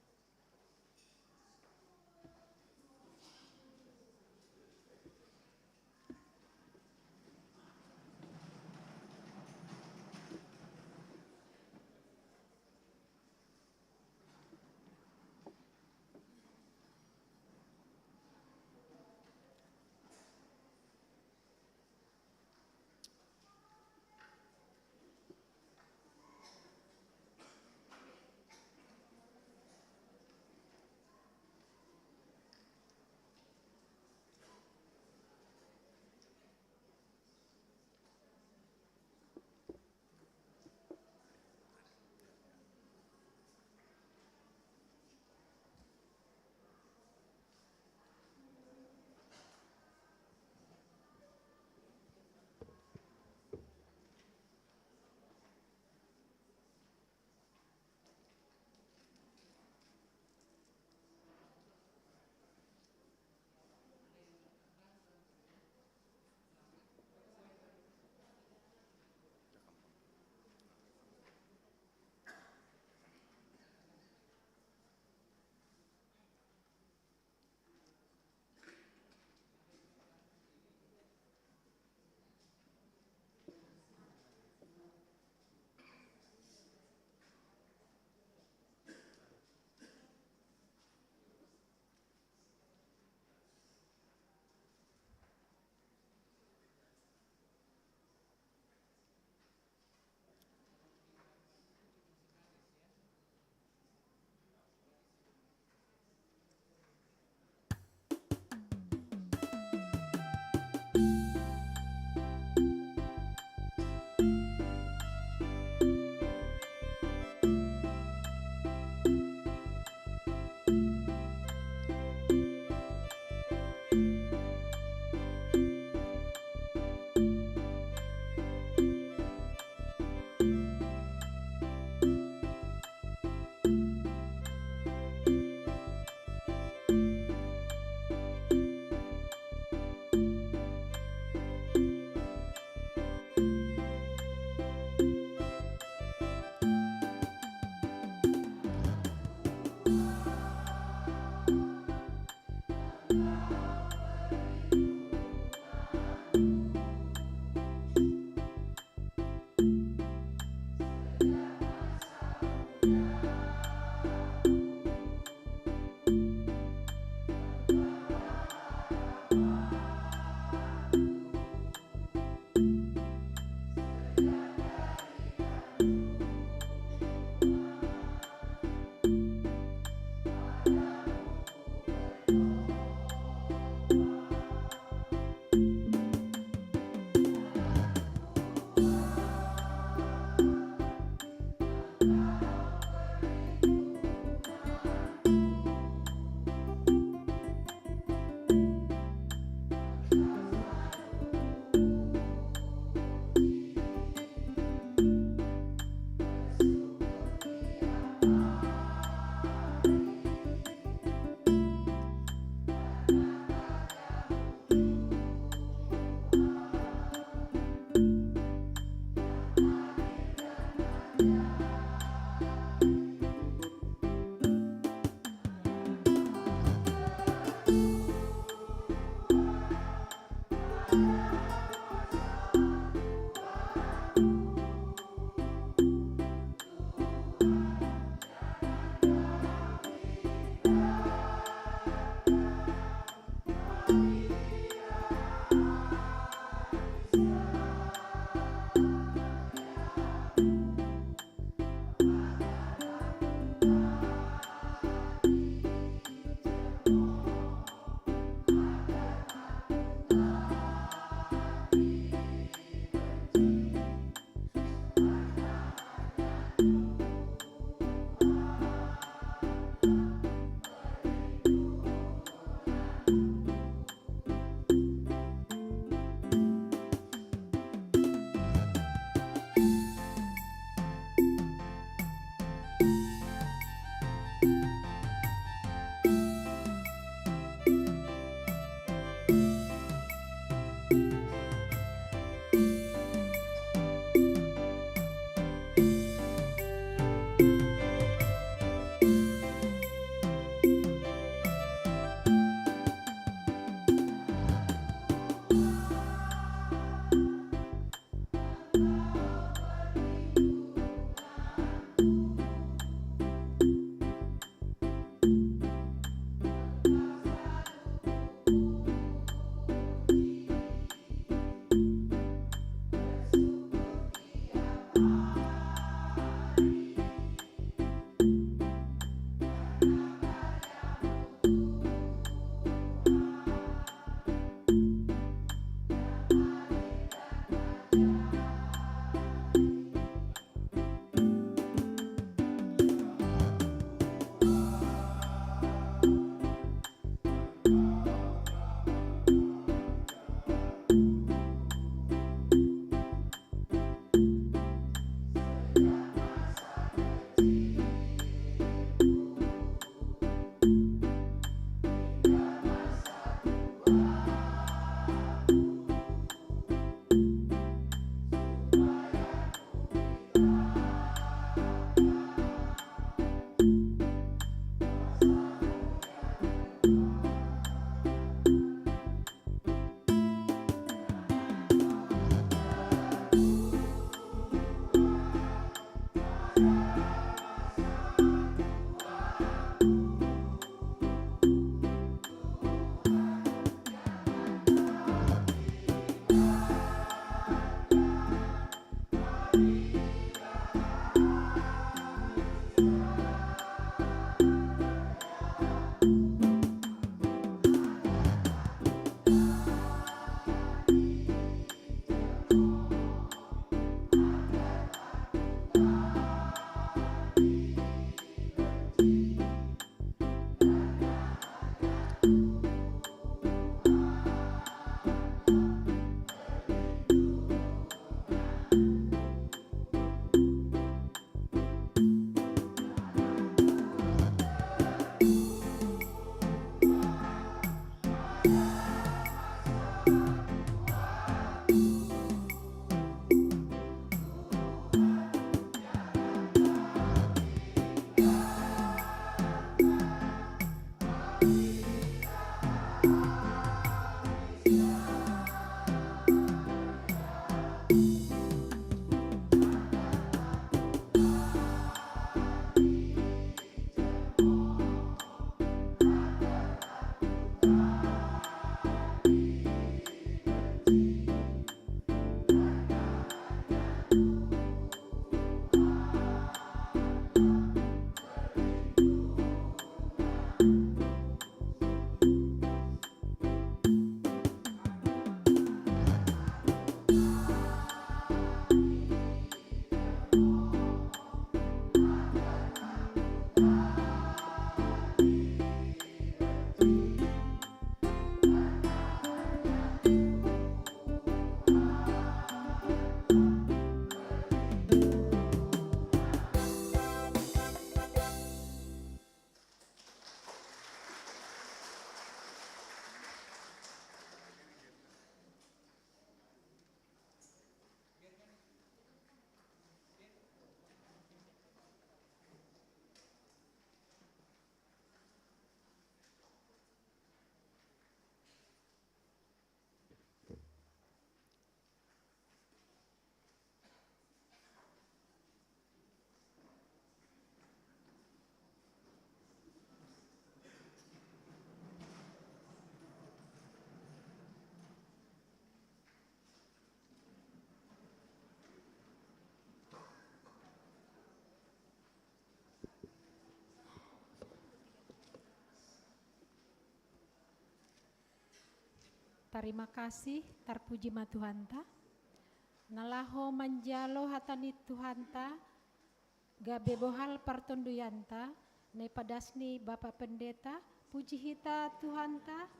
Terima kasih, terpuji ma Tuhanta. Nalaho manjalo hatani Tuhanta, gabe bohal partonduyanta, ne padasni Bapak Pendeta, puji hita Tuhanta.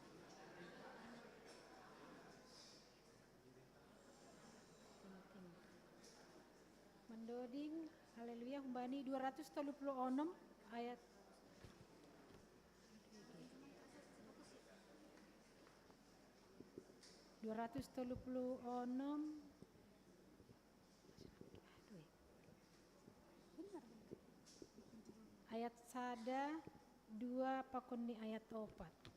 Mendoding, haleluya, humbani 236 ayat 236 ayat sada 2 pakoni ayat 4.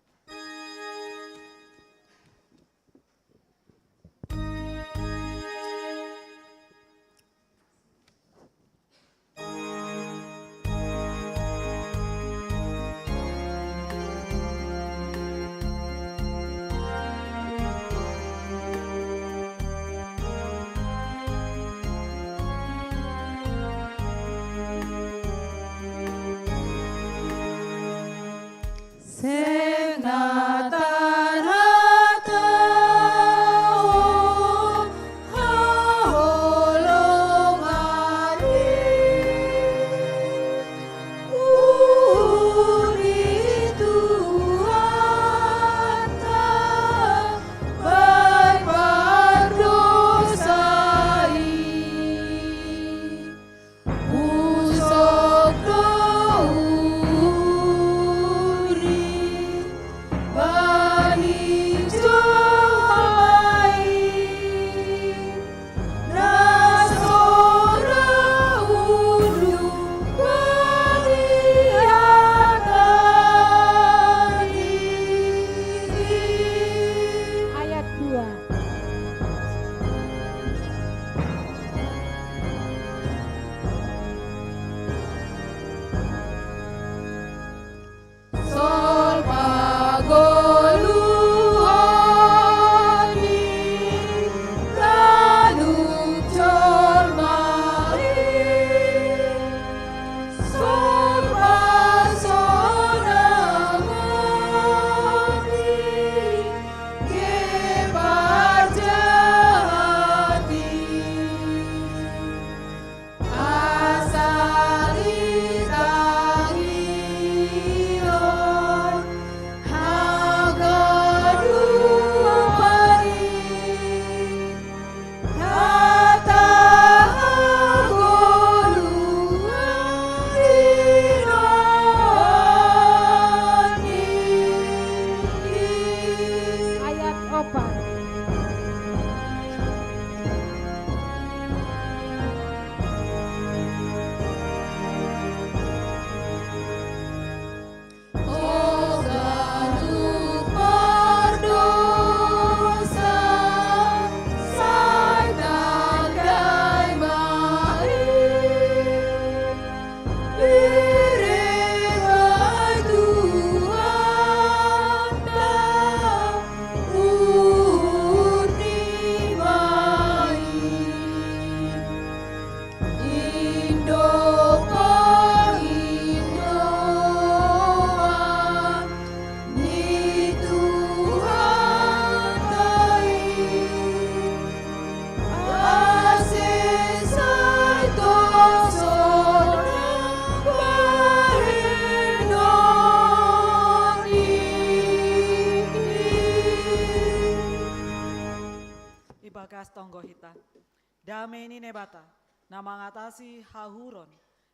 dameni nebata, nama ngatasi hahuron,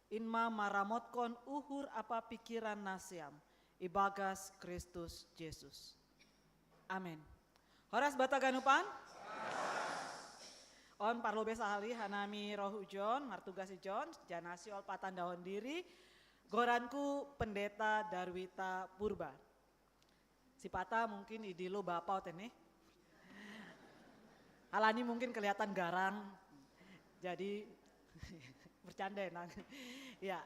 inma maramotkon uhur apa pikiran nasiam, ibagas Kristus Yesus. Amin. Horas bataganupan? On parlo besahali hanami roh ujon, martugasi John, janasi ol patandahon diri, goranku pendeta Darwita Purba. Si Pata mungkin idilo bapak tene. Halani mungkin kelihatan garang, jadi bercanda enak. Ya,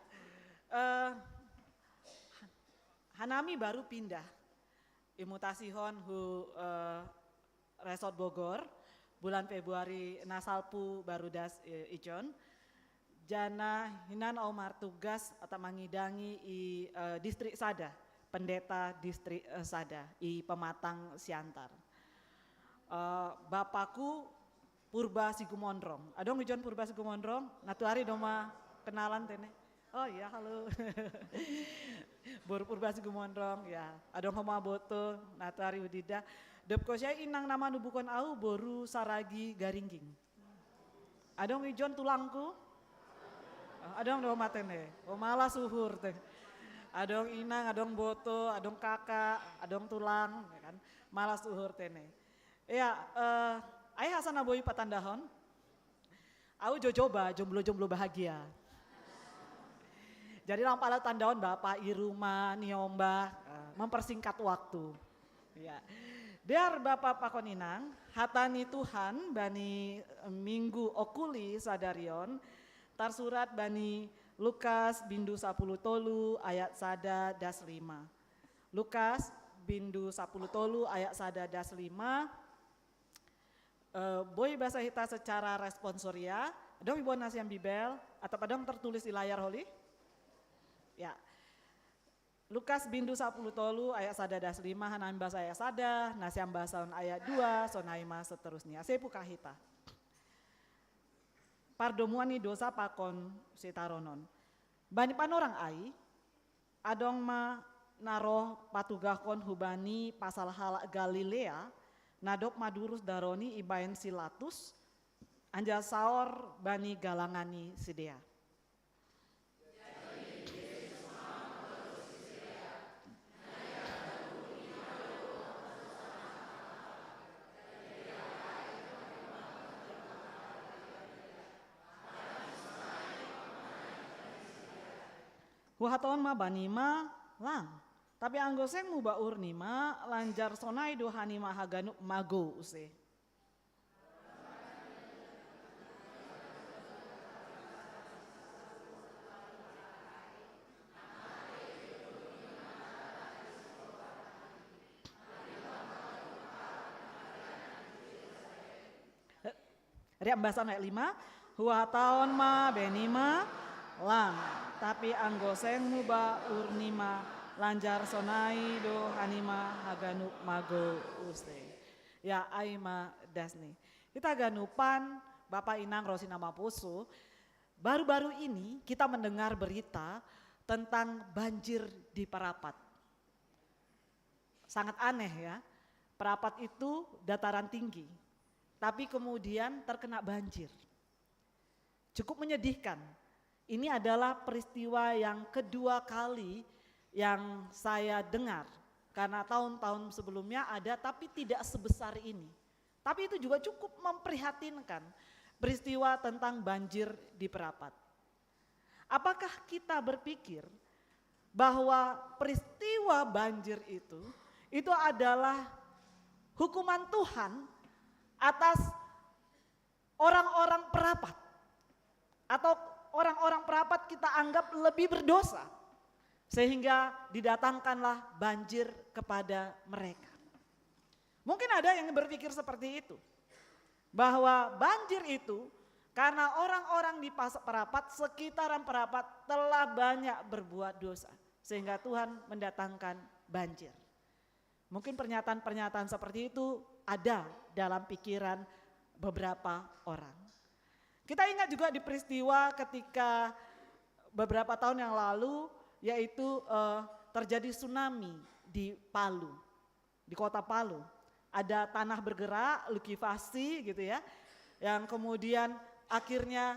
Hanami baru pindah, imutasi hon hu Resort Bogor, bulan Februari nasalpu baru das ijon. Jana hinan omar tugas atau mangidangi distrik Sada, pendeta distrik Sada, i Pematang Siantar. Bapakku Purba Sigumondrong. Adong ijon Purba Sigumondrong, natu hari doma kenalan tene. Oh iya, halo. Bor Purba Sigumondrong, ya. Adong homa boto, natu hari udida. Depko saya inang nama nubukon au boru saragi garingging. Adong ijon tulangku. Adong doma tene. Oh malah suhur teh. Adong inang, adong boto, adong kakak, adong tulang, ya kan. Malah suhur tene. Ya, ayah Hasan Aboy patandahon, aku coba jomblo-jomblo bahagia. Jadi lampala tandahon bapak iruma niomba mempersingkat waktu. Ya, biar bapak pakon inang, hatani Tuhan bani minggu okuli sadarion, tarsurat bani Lukas bindu 10 tolu ayat sada das 5. Lukas bindu 10 tolu ayat sada das 5. Boy bahasa kita secara responsoria, dong ibu nasiam bibel atau padang tertulis di layar holi? Ya, Lukas bindu 10 tolu ayat sada das 5 hanami bahasa ayat sada, nasiam bahasa ayat 2, sonaima seterusnya. Saya buka hita. Pardomuani dosa pakon sitaronon. Bani panorang ai, adong ma naroh patugahkon hubani pasal hal Galilea, nadop madurus daroni ibaen silatus, anja saor bani galangani sidea. Huhaton ma bani ma lang. Tapi anggoseng muba urnima lanjar sonai dohani mahaganu mago use. Riak bahasan ayat 5, huwa taon ma benima lang. Tapi anggoseng muba urnima lanjar sonai do hanima haganu mago uste. Ya aima dasni. Kita ganupan Bapak Inang Rosina Mapusu. Baru-baru ini kita mendengar berita tentang banjir di Parapat. Sangat aneh ya. Parapat itu dataran tinggi. Tapi kemudian terkena banjir. Cukup menyedihkan. Ini adalah peristiwa yang kedua kali yang saya dengar, karena tahun-tahun sebelumnya ada tapi tidak sebesar ini. Tapi itu juga cukup memprihatinkan, peristiwa tentang banjir di Parapat. Apakah kita berpikir bahwa peristiwa banjir itu adalah hukuman Tuhan atas orang-orang Parapat, atau orang-orang Parapat kita anggap lebih berdosa, sehingga didatangkanlah banjir kepada mereka. Mungkin ada yang berpikir seperti itu, bahwa banjir itu karena orang-orang di Parapat, sekitaran Parapat telah banyak berbuat dosa, sehingga Tuhan mendatangkan banjir. Mungkin pernyataan-pernyataan seperti itu ada dalam pikiran beberapa orang. Kita ingat juga di peristiwa ketika beberapa tahun yang lalu, yaitu terjadi tsunami di Palu, di kota Palu. Ada tanah bergerak, likuifaksi gitu ya, yang kemudian akhirnya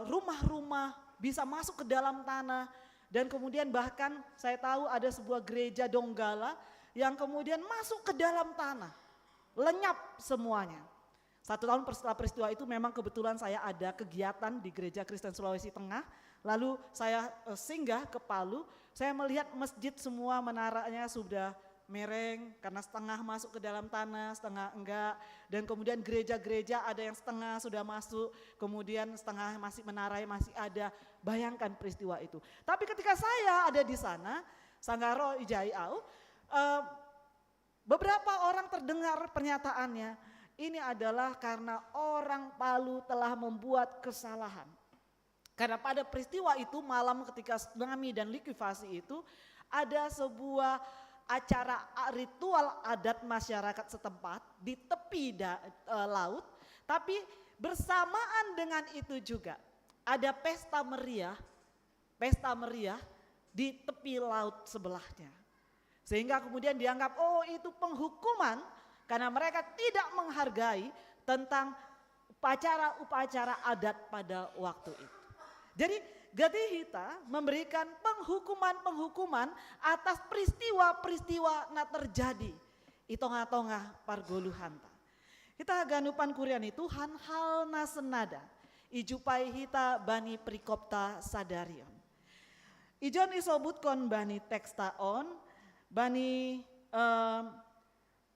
rumah-rumah bisa masuk ke dalam tanah. Dan kemudian bahkan saya tahu ada sebuah gereja Donggala yang kemudian masuk ke dalam tanah. Lenyap semuanya. 1 tahun setelah peristiwa itu memang kebetulan saya ada kegiatan di Gereja Kristen Sulawesi Tengah. Lalu saya singgah ke Palu, saya melihat masjid semua menaranya sudah mereng karena setengah masuk ke dalam tanah, setengah enggak. Dan kemudian gereja-gereja ada yang setengah sudah masuk, kemudian setengah masih menarai masih ada. Bayangkan peristiwa itu. Tapi ketika saya ada di sana, Sanggaro Ijai Au, beberapa orang terdengar pernyataannya, ini adalah karena orang Palu telah membuat kesalahan. Karena pada peristiwa itu malam ketika tsunami dan likuifasi itu ada sebuah acara ritual adat masyarakat setempat di tepi laut, tapi bersamaan dengan itu juga ada pesta meriah di tepi laut sebelahnya. Sehingga kemudian dianggap oh itu penghukuman karena mereka tidak menghargai tentang upacara-upacara adat pada waktu itu. Jadi Gatihita memberikan penghukuman-penghukuman atas peristiwa-peristiwa yang terjadi di tengah-tengah pargoluhanta. Kita ganupan kurian itu hal nasenada, ijupai hita bani prikopta sadarion. Ijon isobutkan bani tekstaon, bani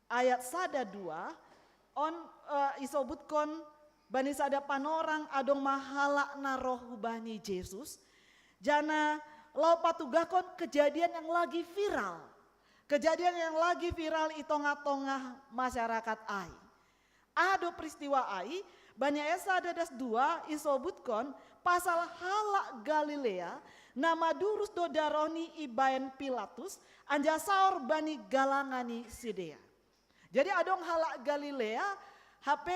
ayat sada 2, on isobutkan bani sada panorang adong mahala naroh bani Yesus. Jana lo patugakon kejadian yang lagi viral. Kejadian yang lagi viral di tengah-tengah masyarakat ai. Ado peristiwa ai, bani Esa dadas 2 isobutkan pasal hala Galilea, nama durus dodaroni ibaen Pilatus, anja saur bani galangani sidea. Jadi adong hala Galilea, HP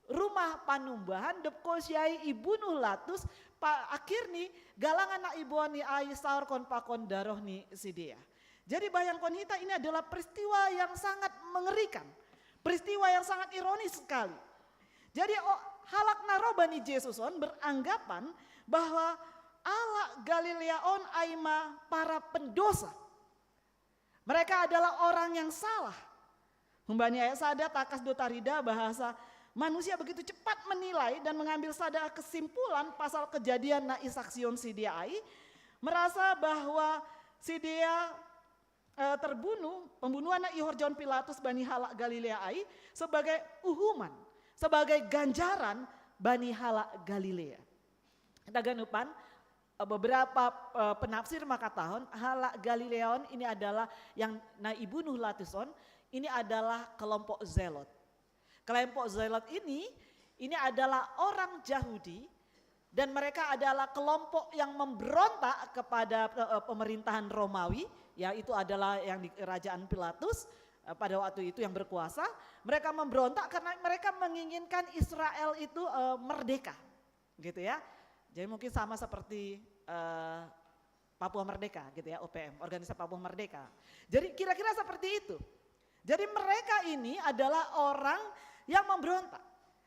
rumah panumbahan depko siai ibunuh latus akhirnya galangan na ibuani ai saur kon pakon daroh ni sidea. Jadi bayangkan kita ini adalah peristiwa yang sangat mengerikan, peristiwa yang sangat ironis sekali. Jadi halak narobani Yesuson beranggapan bahwa ala Galileaon aima para pendosa. Mereka adalah orang yang salah. Humbani ayat sada takas dotarida bahasa manusia begitu cepat menilai dan mengambil sada kesimpulan pasal kejadian na isaksion sidia ai, merasa bahwa sidia terbunuh, pembunuhan na ihorjon Pilatus bani halak Galilea ai sebagai uhuman, sebagai ganjaran bani halak Galilea. Kita ganupan beberapa penafsir makatahon halak Galileon ini adalah yang na ibunuh latuson, ini adalah kelompok zelot. Kelompok zelot ini adalah orang Yahudi dan mereka adalah kelompok yang memberontak kepada pemerintahan Romawi, yaitu adalah yang di kerajaan Pilatus pada waktu itu yang berkuasa. Mereka memberontak karena mereka menginginkan Israel itu merdeka, gitu ya. Jadi mungkin sama seperti Papua Merdeka, gitu ya, OPM, Organisasi Papua Merdeka. Jadi kira-kira seperti itu. Jadi mereka ini adalah orang yang memberontak.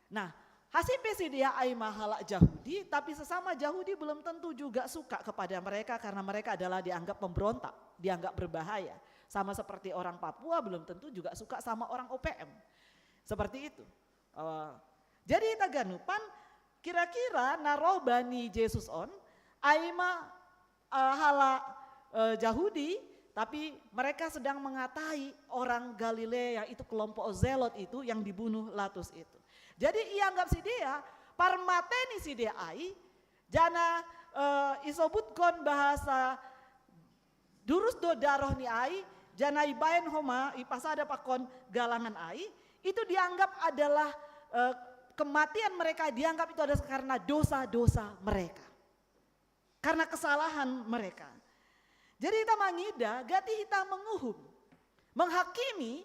Nah, hasil dia aima halak Yahudi, tapi sesama Yahudi belum tentu juga suka kepada mereka karena mereka adalah dianggap pemberontak, dianggap berbahaya. Sama seperti orang Papua belum tentu juga suka sama orang OPM. Seperti itu. Jadi taganupan kira-kira narobani Yesus on aima halak Yahudi, tapi mereka sedang mengatai orang Galilea itu kelompok zelot itu yang dibunuh latus itu. Jadi ianggap si dia parmateni si dia ai jana isobutkan bahasa durus do daroh ni ai jana ibaen homa ipasada pakon galangan ai itu dianggap adalah kematian mereka dianggap itu adalah karena dosa-dosa mereka. Karena kesalahan mereka. Jadi kita mangida, gati kita menguhum, menghakimi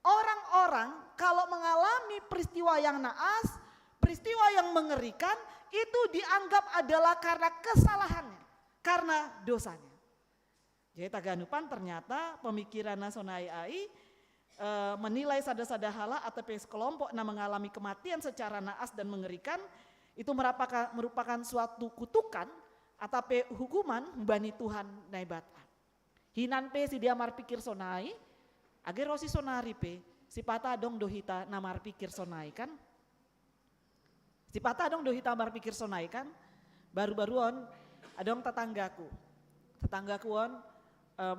orang-orang kalau mengalami peristiwa yang naas, peristiwa yang mengerikan, itu dianggap adalah karena kesalahannya, karena dosanya. Jadi taganupan ternyata pemikiran nasonai ai menilai sada-sadahala atau kelompok na mengalami kematian secara naas dan mengerikan, itu merupakan suatu kutukan atau hukuman bani Tuhan naibata. Hinan pe si dia marpikir sonai, agar rosi sonari pe, si pata dong dohita na marpikir sonai kan. Si pata dong dohita marpikir sonai kan, baru-baruan adong tetanggaku on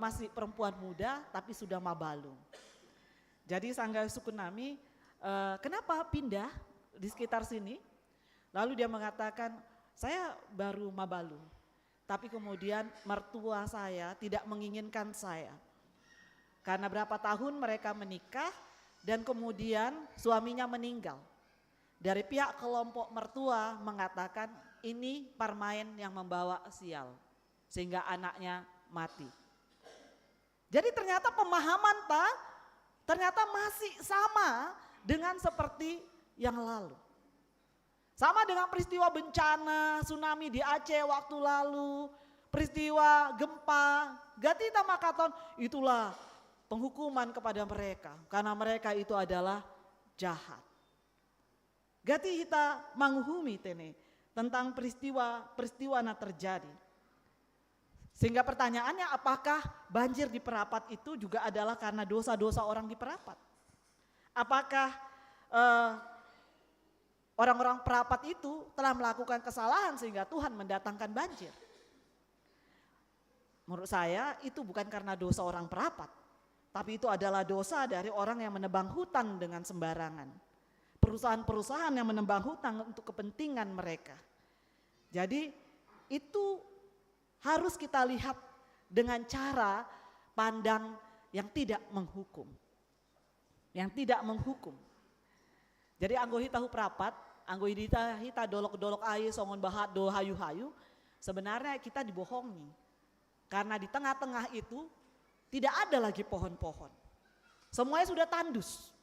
masih perempuan muda tapi sudah mabalung. Jadi sangga suku nami, kenapa pindah di sekitar sini? Lalu dia mengatakan, saya baru mabalung, tapi kemudian mertua saya tidak menginginkan saya. Karena berapa tahun mereka menikah dan kemudian suaminya meninggal. Dari pihak kelompok mertua mengatakan ini permain yang membawa sial, sehingga anaknya mati. Jadi ternyata pemahaman ternyata masih sama dengan seperti yang lalu. Sama dengan peristiwa bencana, tsunami di Aceh waktu lalu, peristiwa gempa, Gatita Makaton, itulah penghukuman kepada mereka. Karena mereka itu adalah jahat. Gati kita manghuhumi tene tentang peristiwa na terjadi. Sehingga pertanyaannya, apakah banjir di Perapat itu juga adalah karena dosa-dosa orang di Perapat? Apakah orang-orang Perapat itu telah melakukan kesalahan sehingga Tuhan mendatangkan banjir? Menurut saya itu bukan karena dosa orang Perapat, tapi itu adalah dosa dari orang yang menebang hutan dengan sembarangan. Perusahaan-perusahaan yang menebang hutan untuk kepentingan mereka. Jadi itu harus kita lihat dengan cara pandang yang tidak menghukum. Yang tidak menghukum. Jadi anggo hita hu Perapat, anggo hita dolok-dolok aye songon bahat do hayu-hayu, sebenarnya kita dibohongi. Karena di tengah-tengah itu tidak ada lagi pohon-pohon. Semuanya sudah tandus.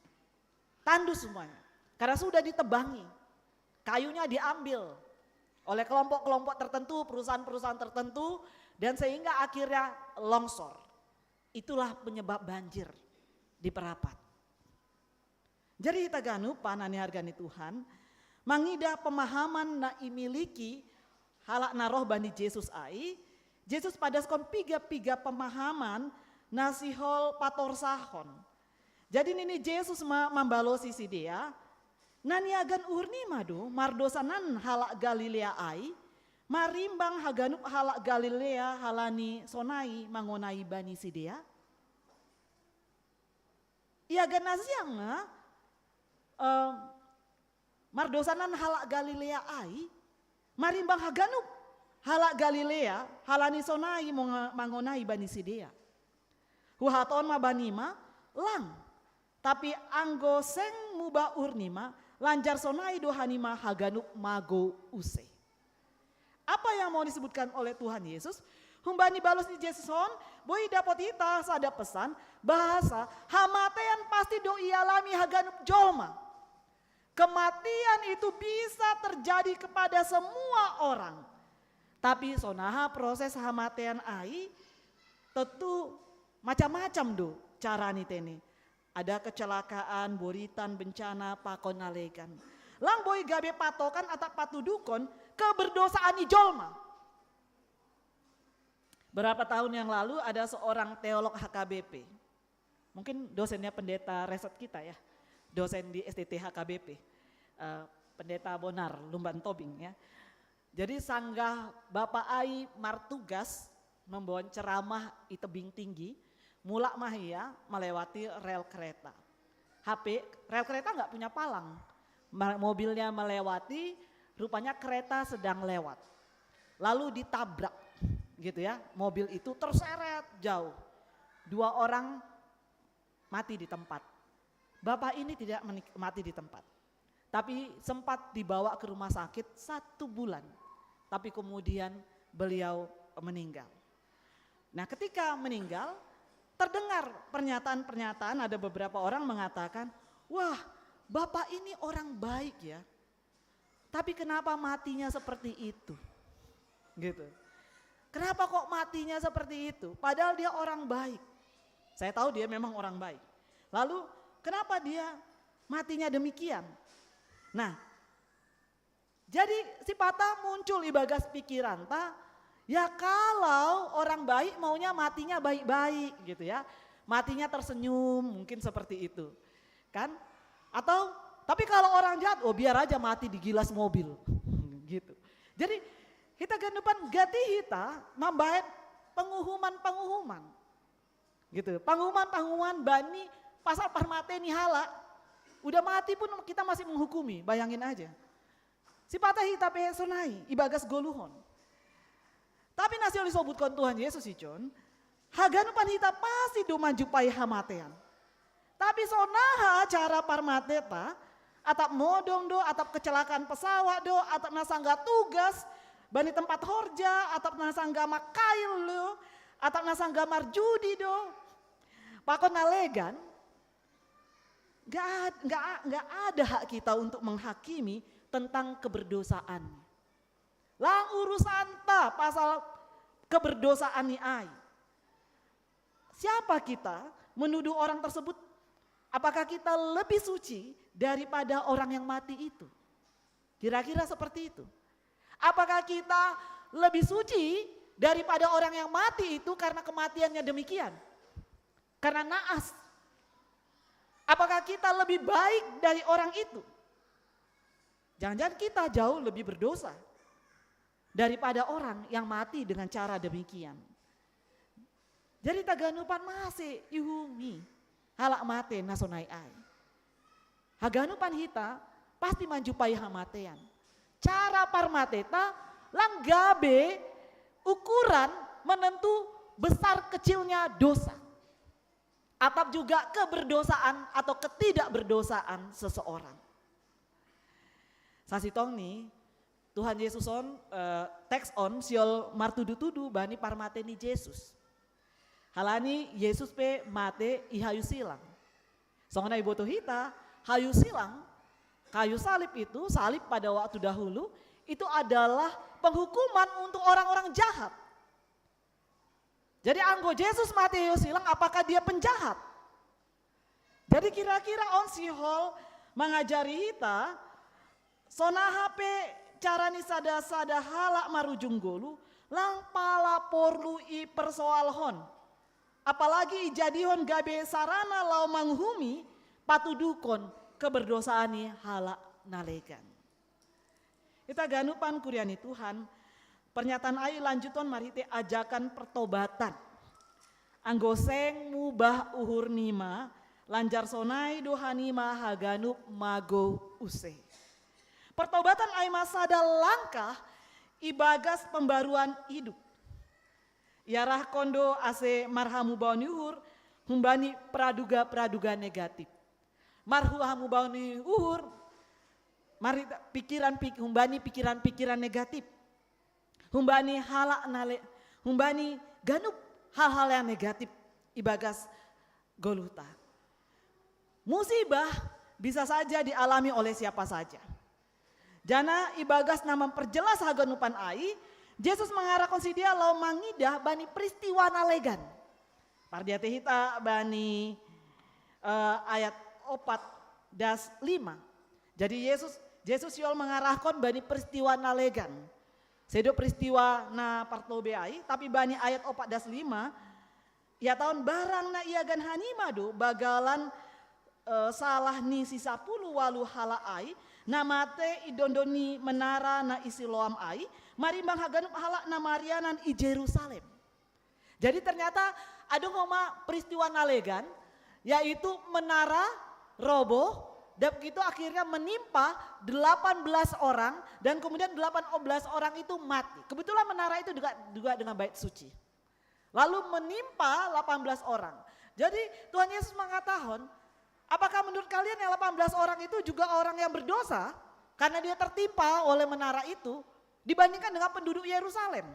Tandus semuanya. Karena sudah ditebangi. Kayunya diambil oleh kelompok-kelompok tertentu, perusahaan-perusahaan tertentu, dan sehingga akhirnya longsor. Itulah penyebab banjir di Perapat. Jadi kita ganu panani hargani Tuhan, mangida pemahaman na imiliki halak naroh bani Yesus ai, Yesus pada skon piga pemahaman nasihol pator sahon. Jadi ini Yesus membalosi si dia, naniagan urni madu mardosanan halak Galilea ai, marimbang haganup halak Galilea halani sonai mangonai bani si dia. Ia ganasiang mardosanan halak Galilea ai, marimbang haganup halak Galilea halani sonai mangonai bani si dia. Huhaton ma banima lang, tapi anggo seng muba urnima lanjar sonai dohanima haganup mago use. Apa yang mau disebutkan oleh Tuhan Yesus? Humbani balos di Jesuson, boy dapat kita sada pesan bahasa hamatean pasti do ialami haganup jolma. Kematian itu bisa terjadi kepada semua orang. Tapi sonaha proses hamatean ai tentu macam-macam do cara nitene. Ada kecelakaan, boritan, bencana, pakon nalekan. Lang boy gabe patokan atau patudukon keberdosaan ijolma. Berapa tahun yang lalu ada seorang teolog HKBP. Mungkin dosennya pendeta resort kita ya. Dosen di STT HKBP. Pendeta Bonar, Lumban Tobing ya. Jadi sanggah Bapak Ai martugas membawa ceramah di tebing tinggi. Mulak mahia melewati rel kereta. Rel kereta nggak punya palang. Mobilnya melewati, rupanya kereta sedang lewat. Lalu ditabrak gitu ya. Mobil itu terseret jauh. 2 orang mati di tempat. Bapak ini tidak mati di tempat. Tapi sempat dibawa ke rumah sakit 1 bulan. Tapi kemudian beliau meninggal. Nah ketika meninggal, terdengar pernyataan-pernyataan, ada beberapa orang mengatakan, wah Bapak ini orang baik ya, tapi kenapa matinya seperti itu? Gitu. Kenapa kok matinya seperti itu? Padahal dia orang baik. Saya tahu dia memang orang baik. Lalu kenapa dia matinya demikian? Nah, jadi si patah muncul di bagas pikiran ta, ya kalau orang baik maunya matinya baik-baik gitu ya. Matinya tersenyum, mungkin seperti itu. Kan? Atau tapi kalau orang jahat, oh biar aja mati di gilas mobil. Gitu. Jadi kita ganupan gati hita membaik penghukuman. Gitu. Penghukuman bani pasal parmateni hala. Udah mati pun kita masih menghukumi, bayangin aja. Si patah hita sonai, ibagas goluhon. Tapi nasi oleh sobutkan Tuhan Yesus Icon, haganupan hita pasti do manjupai hamatean. Tapi sonaha cara parmateta, atap modong do, atap kecelakaan pesawat do, atap nasangga tugas, bani tempat horja, atap nasangga makail do, atap nasangga marjudi do. Pakon nalegan, gak ada hak kita untuk menghakimi tentang keberdosaan. Lang urusan ta pasal keberdosaan ni ai. Siapa kita menuduh orang tersebut? Apakah kita lebih suci daripada orang yang mati itu? Kira-kira seperti itu. Apakah kita lebih suci daripada orang yang mati itu karena kematiannya demikian? Karena naas. Apakah kita lebih baik dari orang itu? Jangan-jangan kita jauh lebih berdosa daripada orang yang mati dengan cara demikian. Jadi taganupan masih ihumi halak mate nasonai ai. Haganupan hita pasti manjupai hamatean. Cara parmateta langgabe ukuran menentu besar kecilnya dosa. Atau juga keberdosaan atau ketidakberdosaan seseorang. Sasitong nih, Tuhan Yesus teks on siol martudu-tudu bani parmateni Yesus. Halani Yesus pe mate ihayu silang. Songana iboto hita, hayu silang, kayu salib itu, salib pada waktu dahulu, itu adalah penghukuman untuk orang-orang jahat. Jadi anggo Yesus mati hayu silang, apakah dia penjahat? Jadi kira-kira on sihol mengajari hita, sonaha pe carani sada-sada halak marujung golu, lang pala porlu i persoalhon. Apalagi jadihon gabe sarana lau manghumi patudukon keberdosaani halak nalegan. Kita ganupan kuriani Tuhan, pernyataan ayu lanjuton marite ajakan pertobatan. Anggoseng mubah uhur nima, lanjar sonai dohanima haganup mago use. Pertobatan ayu masada langkah ibagas pembaruan hidup. Yarah kondo ase marhamu bauni uhur, humbani praduga negatif. Marhamu bauni uhur, mari humbani pikiran negatif. Humbani halak nale, humbani ganup hal-hal yang negatif ibagas goluta. Musibah bisa saja dialami oleh siapa saja. Jana ibagas nama perjelas haganupan ai, Yesus mengarahkan si dia lau mangidah bani peristiwa nalegan. Pardiate hita bani ayat 4-5. Jadi Yesus yol mengarahkan bani peristiwa nalegan. Sedo peristiwa na partobe ai, tapi bani ayat 4-5 ya tahun barang na iagan hanima do bagalan salah ni sisa puluh walu hala ai, namate idondoni menara na isi loam ai, marimbang haganup hala na marianan i Jerusalem. Jadi ternyata ada ngoma peristiwa nalegan, yaitu menara roboh, dan begitu akhirnya menimpa 18 orang, dan kemudian 18 orang itu mati. Kebetulan menara itu juga dengan bait suci. Lalu menimpa 18 orang. Jadi Tuhan Yesus mengatakan, apakah menurut kalian yang 18 orang itu juga orang yang berdosa karena dia tertimpa oleh menara itu dibandingkan dengan penduduk Yerusalem?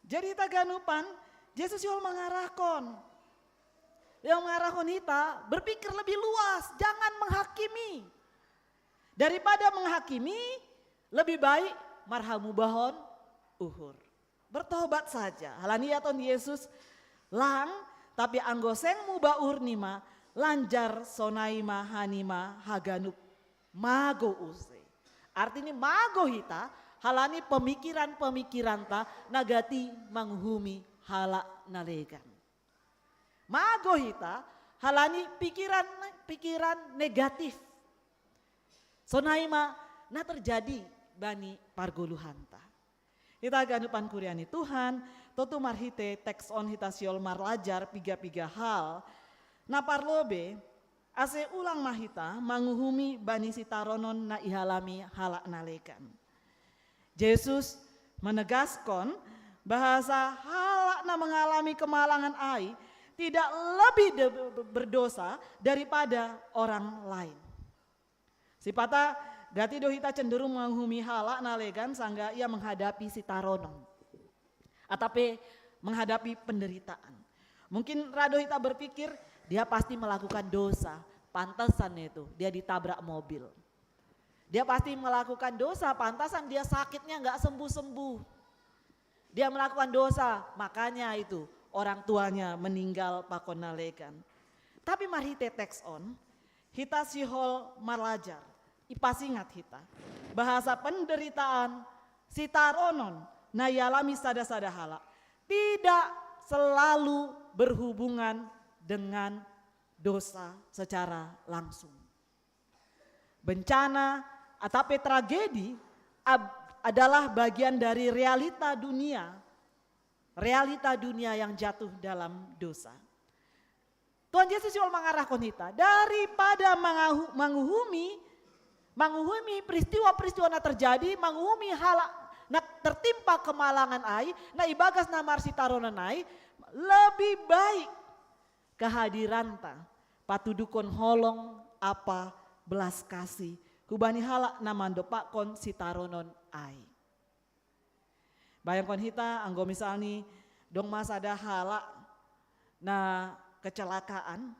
Jadi kita ganupan, Yesus yang mengarahkan kita berpikir lebih luas, jangan menghakimi. Daripada menghakimi, lebih baik marhamu bahon uhur. Bertobat saja. Halani aton Yesus lang tapi anggo sengmu ba urnima lanjar sonaima hanima haganup mago use. Artinya mago hita halani pemikiran-pemikiran ta nagati manghumi hala nalegan. Mago hita halani pikiran negatif. Sonaima na terjadi bani pargoluhanta. Kita ganupan kuriani Tuhan, totu marhite teks on hita siol marlajar piga-piga hal. Na parlobe ase ulang mahita manguhumi bani sitaronon na ihalami halak nalekan. Yesus menegaskan bahasa halak na mengalami kemalangan ai tidak lebih berdosa daripada orang lain. Sipata gati dohita cenderung menghumi halak nalegan sangga ia menghadapi sitaronon. Atape menghadapi penderitaan. Mungkin radohita berpikir dia pasti melakukan dosa. Pantasan itu dia ditabrak mobil. Dia pasti melakukan dosa, pantasan dia sakitnya nggak sembuh-sembuh. Dia melakukan dosa, makanya itu orang tuanya meninggal pakon nalegan. Tapi mari teks on, hita sihol marlajar. Ipas ingat hita, bahasa penderitaan sitaronon na yalami sada-sada hala tidak selalu berhubungan dengan dosa secara langsung. Bencana atau tragedi adalah bagian dari realita dunia yang jatuh dalam dosa. Tuhan Yesus yang mengarahkan kita daripada manguhumi peristiwa-peristiwa na terjadi, manguhumi hal na tertimpa kemalangan ai, na ibagas na marsitaronan ai, lebih baik kehadiran ta patudukon holong apa belas kasih hubani halak na mandopak kon sitaronon ai. Bayangkon hita anggo misalnya dong masa ada halak na kecelakaan,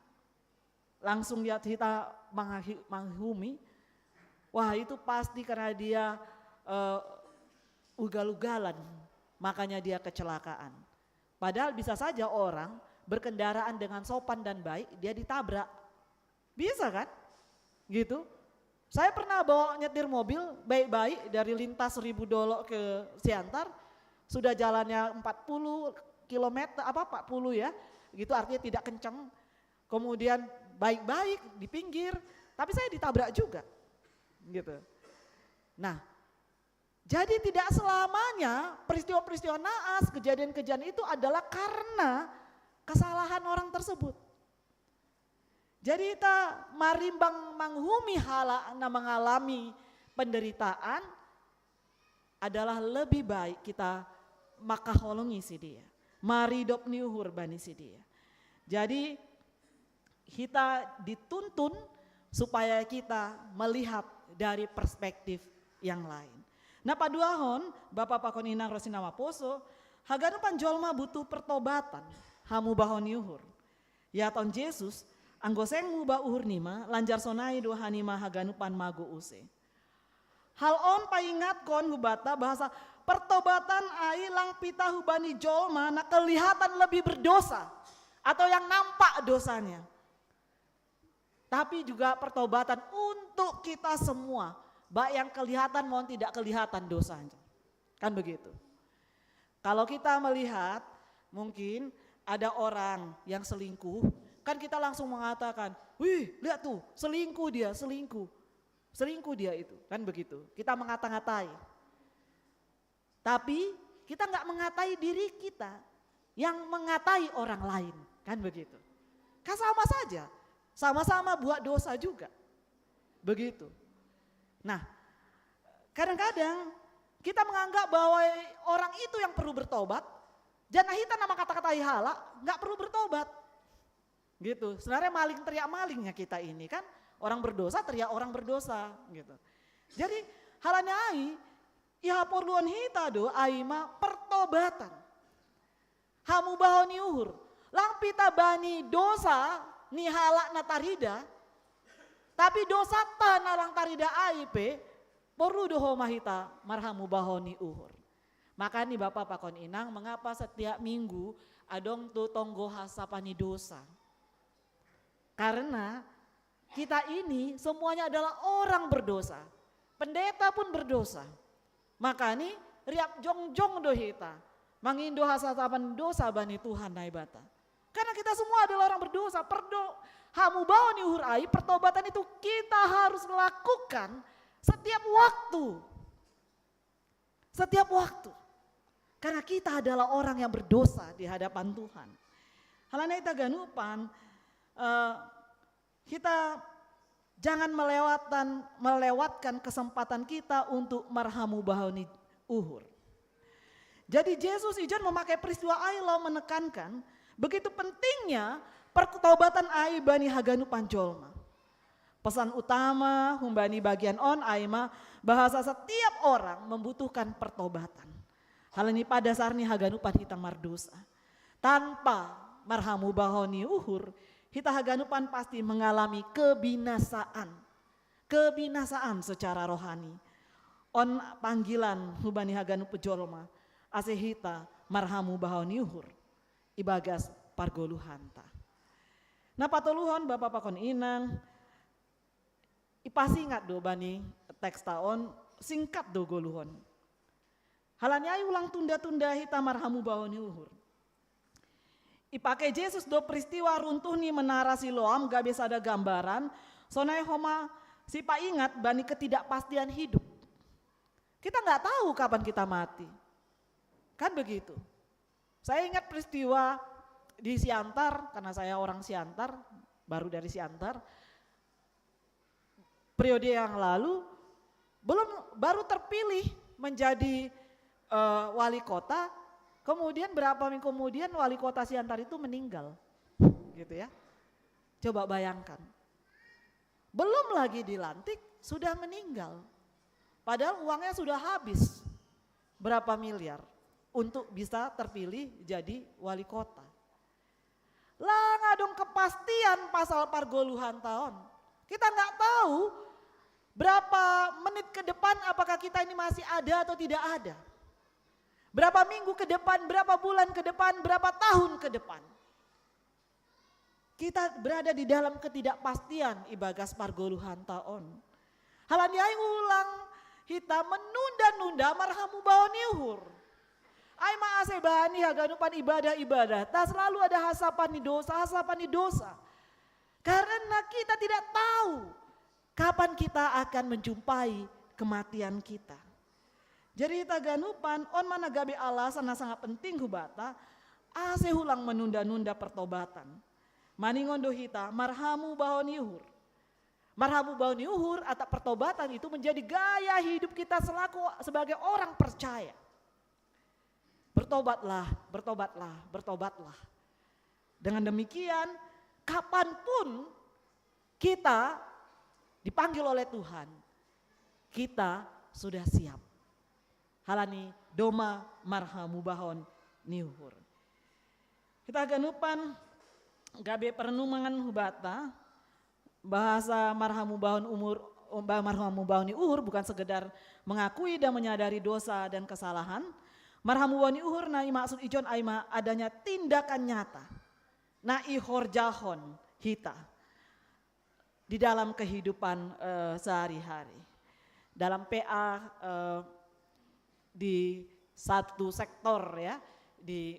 langsung lihat hita manghumi. Wah itu pasti karena dia ugal-ugalan, makanya dia kecelakaan. Padahal bisa saja orang berkendaraan dengan sopan dan baik, dia ditabrak. Bisa kan? Gitu. Saya pernah bawa nyetir mobil baik-baik dari lintas $1.000 ke Siantar, sudah jalannya 40 km, 40 ya, gitu artinya tidak kencang. Kemudian baik-baik di pinggir, tapi saya ditabrak juga. Gitu. Nah, jadi tidak selamanya peristiwa-peristiwa naas, kejadian-kejadian itu adalah karena kesalahan orang tersebut. Jadi kita marimbang manghumi hala na mengalami penderitaan adalah lebih baik kita makaholongi si dia. Maridop niuhur bani si dia. Jadi kita dituntun supaya kita melihat dari perspektif yang lain. Nah paduahon Bapak Pakon Inang Rosina Maposo, haganu panjolma butuh pertobatan, hamu bahon yuhur. Ya ton Yesus, anggo seng muba uhur nima, lanjar sonai dua hanima haganu pan mago use. Hal on paingat kon hubata bahasa pertobatan ai lang pita hubani jolma na kelihatan lebih berdosa atau yang nampak dosanya. Tapi juga pertobatan untuk kita semua, baik yang kelihatan maupun tidak kelihatan dosanya. Kan begitu. Kalau kita melihat mungkin ada orang yang selingkuh, kan kita langsung mengatakan, wih lihat tuh selingkuh dia, selingkuh dia itu, kan begitu. Kita mengata-ngatai. Tapi kita nggak mengatai diri kita, yang mengatai orang lain, kan begitu. Kan sama saja. Sama-sama buat dosa juga. Begitu. Nah, kadang-kadang kita menganggap bahwa orang itu yang perlu bertobat, jangan kita nama kata-kata hala, nggak perlu bertobat. Gitu. Sebenarnya maling teriak malingnya kita ini kan, orang berdosa teriak orang berdosa gitu. Jadi halanya ai, ya perluan hita do aima pertobatan. Hamu bahoni uhur, lang pita bani dosa ni halak na tarida, tapi dosa tanah lang tarida aipe, perlu doho mahita marhamu bahoni uhur. Maka nih Bapak Pakon Inang, mengapa setiap minggu adong tu tonggo hasapani dosa? Karena kita ini semuanya adalah orang berdosa. Pendeta pun berdosa. Maka nih riak jongjong dohita. Mangindo hasapan dosa bani Tuhan naibata. Karena kita semua adalah orang berdosa. Hamu bawa ni uhur ai, pertobatan itu kita harus lakukan setiap waktu. Setiap waktu. Karena kita adalah orang yang berdosa di hadapan Tuhan. Halana ita ganupan, kita jangan melewatkan kesempatan kita untuk marhamu bahoni uhur. Jadi Yesus ijon memakai peristiwa Ailo menekankan begitu pentingnya pertobatan ai bani haganu panjolma. Pesan utama humbani bagian on aima bahasa setiap orang membutuhkan pertobatan. Hal ini pada dasarnya haganu pan hita mardosa. Tanpa marhamu bahoni uhur, hita haganu pan pasti mengalami kebinasaan. Kebinasaan secara rohani. On panggilan hubani haganu pejolma, asehita marhamu bahoni uhur, ibagas pargoluhanta. Nah patoluhon Bapak Pakon Inang, ipasi ingat do bani teks taon singkat do goluhon. Halanya ulang tunda-tunda hita marhamu bahoni uhur. Ipake Yesus do peristiwa runtuh ni menara Siloam gak bisa ada gambaran. Sonai homa sipa ingat bani ketidakpastian hidup. Kita nggak tahu kapan kita mati. Kan begitu. Saya ingat peristiwa di Siantar, karena saya orang Siantar, baru dari Siantar. Periode yang lalu baru terpilih menjadi wali kota, kemudian berapa minggu kemudian wali kota Siantar itu meninggal, gitu ya. Coba bayangkan, belum lagi dilantik sudah meninggal, padahal uangnya sudah habis berapa miliar untuk bisa terpilih jadi wali kota. Lah ngadong kepastian pasal pargoluhan tahun, kita nggak tahu berapa menit ke depan apakah kita ini masih ada atau tidak ada. Berapa minggu ke depan, berapa bulan ke depan, berapa tahun ke depan. Kita berada di dalam ketidakpastian ibagas pargoluhan taon. Halaniai ulang, kita menunda-nunda marhamu bahoni uhur. Ai maase bani haganupan ibadah-ibadah, tak selalu ada hasapan di dosa. Karena kita tidak tahu kapan kita akan menjumpai kematian kita. Jadi taganupan on mana gabe alasan sangat penting hubata ase hulang menunda-nunda pertobatan. Maningon dohita marhamu bahoni uhur. Marhamu bahoni uhur atau pertobatan itu menjadi gaya hidup kita selaku sebagai orang percaya. Bertobatlah, bertobatlah, bertobatlah. Dengan demikian kapanpun kita dipanggil oleh Tuhan, kita sudah siap. Halani doma marhamu bahon niuhur. Kita ganupan gabe perenungan hubata bahasa marhamu bahon marhamu bahon niuhur bukan sekedar mengakui dan menyadari dosa dan kesalahan. Marhamu bahon niuhur nai maksud ijon aima adanya tindakan nyata. Nai horjahon hita di dalam kehidupan sehari-hari. Dalam PA di satu sektor ya di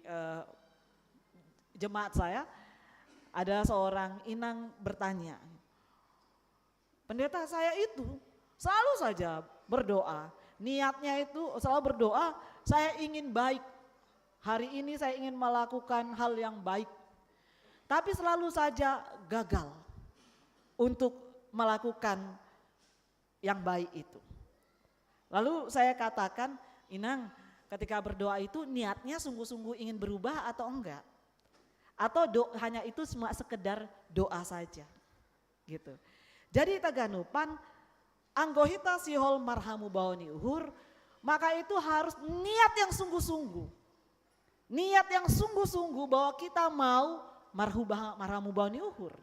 jemaat saya ada seorang inang bertanya, pendeta saya itu selalu saja berdoa, niatnya itu selalu berdoa, saya ingin baik, hari ini saya ingin melakukan hal yang baik, tapi selalu saja gagal untuk melakukan yang baik itu. Lalu saya katakan, Inang, ketika berdoa itu niatnya sungguh-sungguh ingin berubah atau enggak? Atau hanya itu cuma sekedar doa saja, gitu. Jadi taganupan anggohita sihol marhamu bahoni uhur, maka itu harus niat yang sungguh-sungguh. Niat yang sungguh-sungguh bahwa kita mau marhamu bahoni uhur.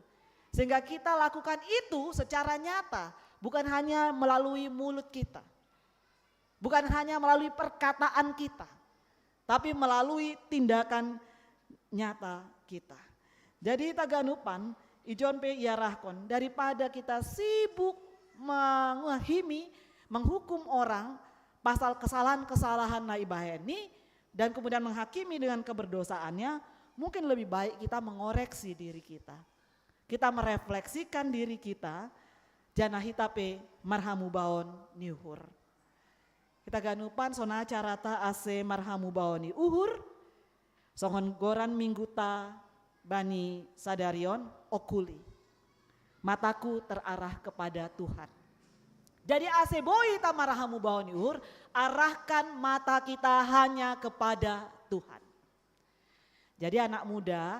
Sehingga kita lakukan itu secara nyata, bukan hanya melalui mulut kita. Bukan hanya melalui perkataan kita, tapi melalui tindakan nyata kita. Jadi taganupan, ijon pe iarahkon, daripada kita sibuk menghakimi, menghukum orang pasal kesalahan-kesalahan na ibaheni dan kemudian menghakimi dengan keberdosaannya, mungkin lebih baik kita mengoreksi diri kita. Kita merefleksikan diri kita, jana hitape marhamu baon niuhur. Kita ganupan sona carata ase marhamu baoni uhur, songon goran mingguta bani sadarion okuli. Mataku terarah kepada Tuhan. Jadi ase boi tamarahamu baoni uhur, arahkan mata kita hanya kepada Tuhan. Jadi anak muda,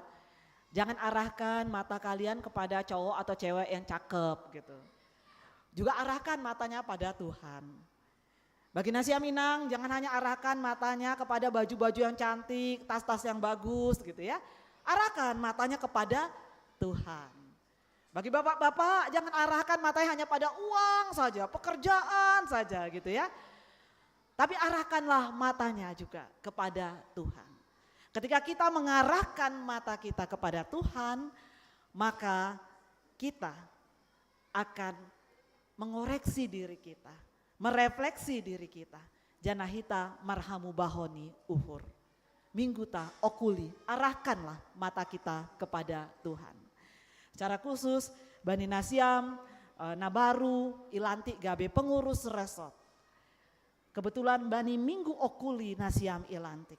jangan arahkan mata kalian kepada cowok atau cewek yang cakep gitu. Juga arahkan matanya pada Tuhan. Bagi Nasia Minang, jangan hanya arahkan matanya kepada baju-baju yang cantik, tas-tas yang bagus gitu ya. Arahkan matanya kepada Tuhan. Bagi bapak-bapak, jangan arahkan matanya hanya pada uang saja, pekerjaan saja gitu ya. Tapi arahkanlah matanya juga kepada Tuhan. Ketika kita mengarahkan mata kita kepada Tuhan, maka kita akan mengoreksi diri kita, merefleksi diri kita. Janahita marhamu bahoni uhur. Mingguta okuli, arahkanlah mata kita kepada Tuhan. Secara khusus Bani Nasiam, Nabaru, Ilantik Gabe pengurus resort. Kebetulan Bani Minggu okuli Nasiam Ilantik.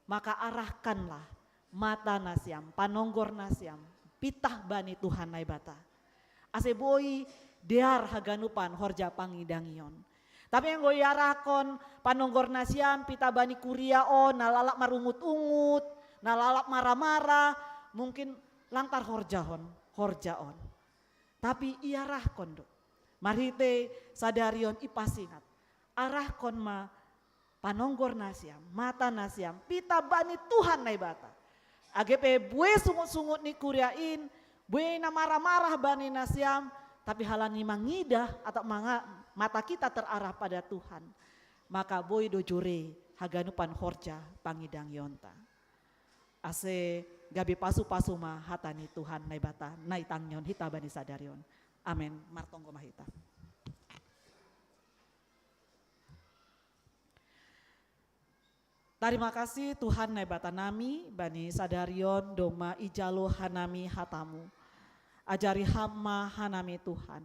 Maka arahkanlah mata Nasiam, panonggor Nasiam, pitah Bani Tuhan naibata. Aseboi dear haganupan horja pangidangion. Tapi yang gue arakon panonggor Nasiam, pitah Bani kuriaon, nalalak marungut-ungut, nalalak marah-marah, mungkin lantar horjaon. Tapi iarahkon do. Marite sadarion ipasingat. Arahkon ma panonggor Nasiam, mata Nasiam, pita Bani Tuhan naibata. AGP bue sungut-sungut ni kuriain, bue na marah-marah Bani Nasiam, tapi halani mangidah atau mata kita terarah pada Tuhan. Maka boi dojure haganupan horja pangidang yonta. Ase gabi pasu-pasu ma hatani Tuhan naibata, naitangyon hita Bani sadarion. Amin. Martonggo mahita. Terima kasih Tuhan naibata nami, Bani sadarion, doma ijalo hanami hatamu. Ajari hama hanami Tuhan.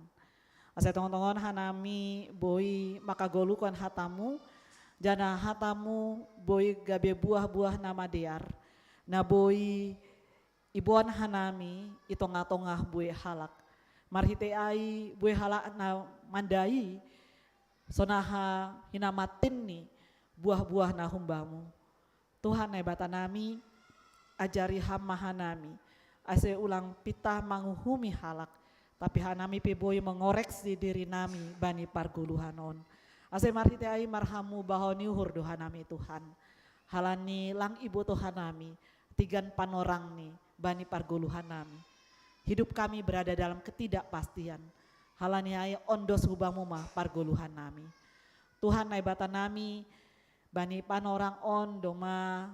Asa tongon-tongon hanami boi makagolukan hatamu, jana hatamu boi gabe buah-buah nama dear. Na boi ibuan hanami itongah-tongah boi halak. Marhite ai boi halak na mandai sonaha hinamatin ni buah-buah na humbamu. Tuhan naibata nami ajari hama hanami. Ase ulang pitah manguhumi halak. Tapi hanami peboy mengoreksi diri nami Bani parguluhanon. Ase marhite ai marhamu bahoni uhur hanami Tuhan. Halani lang ibu Tuhan nami. Tigan panorang ni Bani parguluhan nami. Hidup kami berada dalam ketidakpastian. Halani ai ondos hubamu mah parguluhan nami. Tuhan naibata nami Bani panorang on doma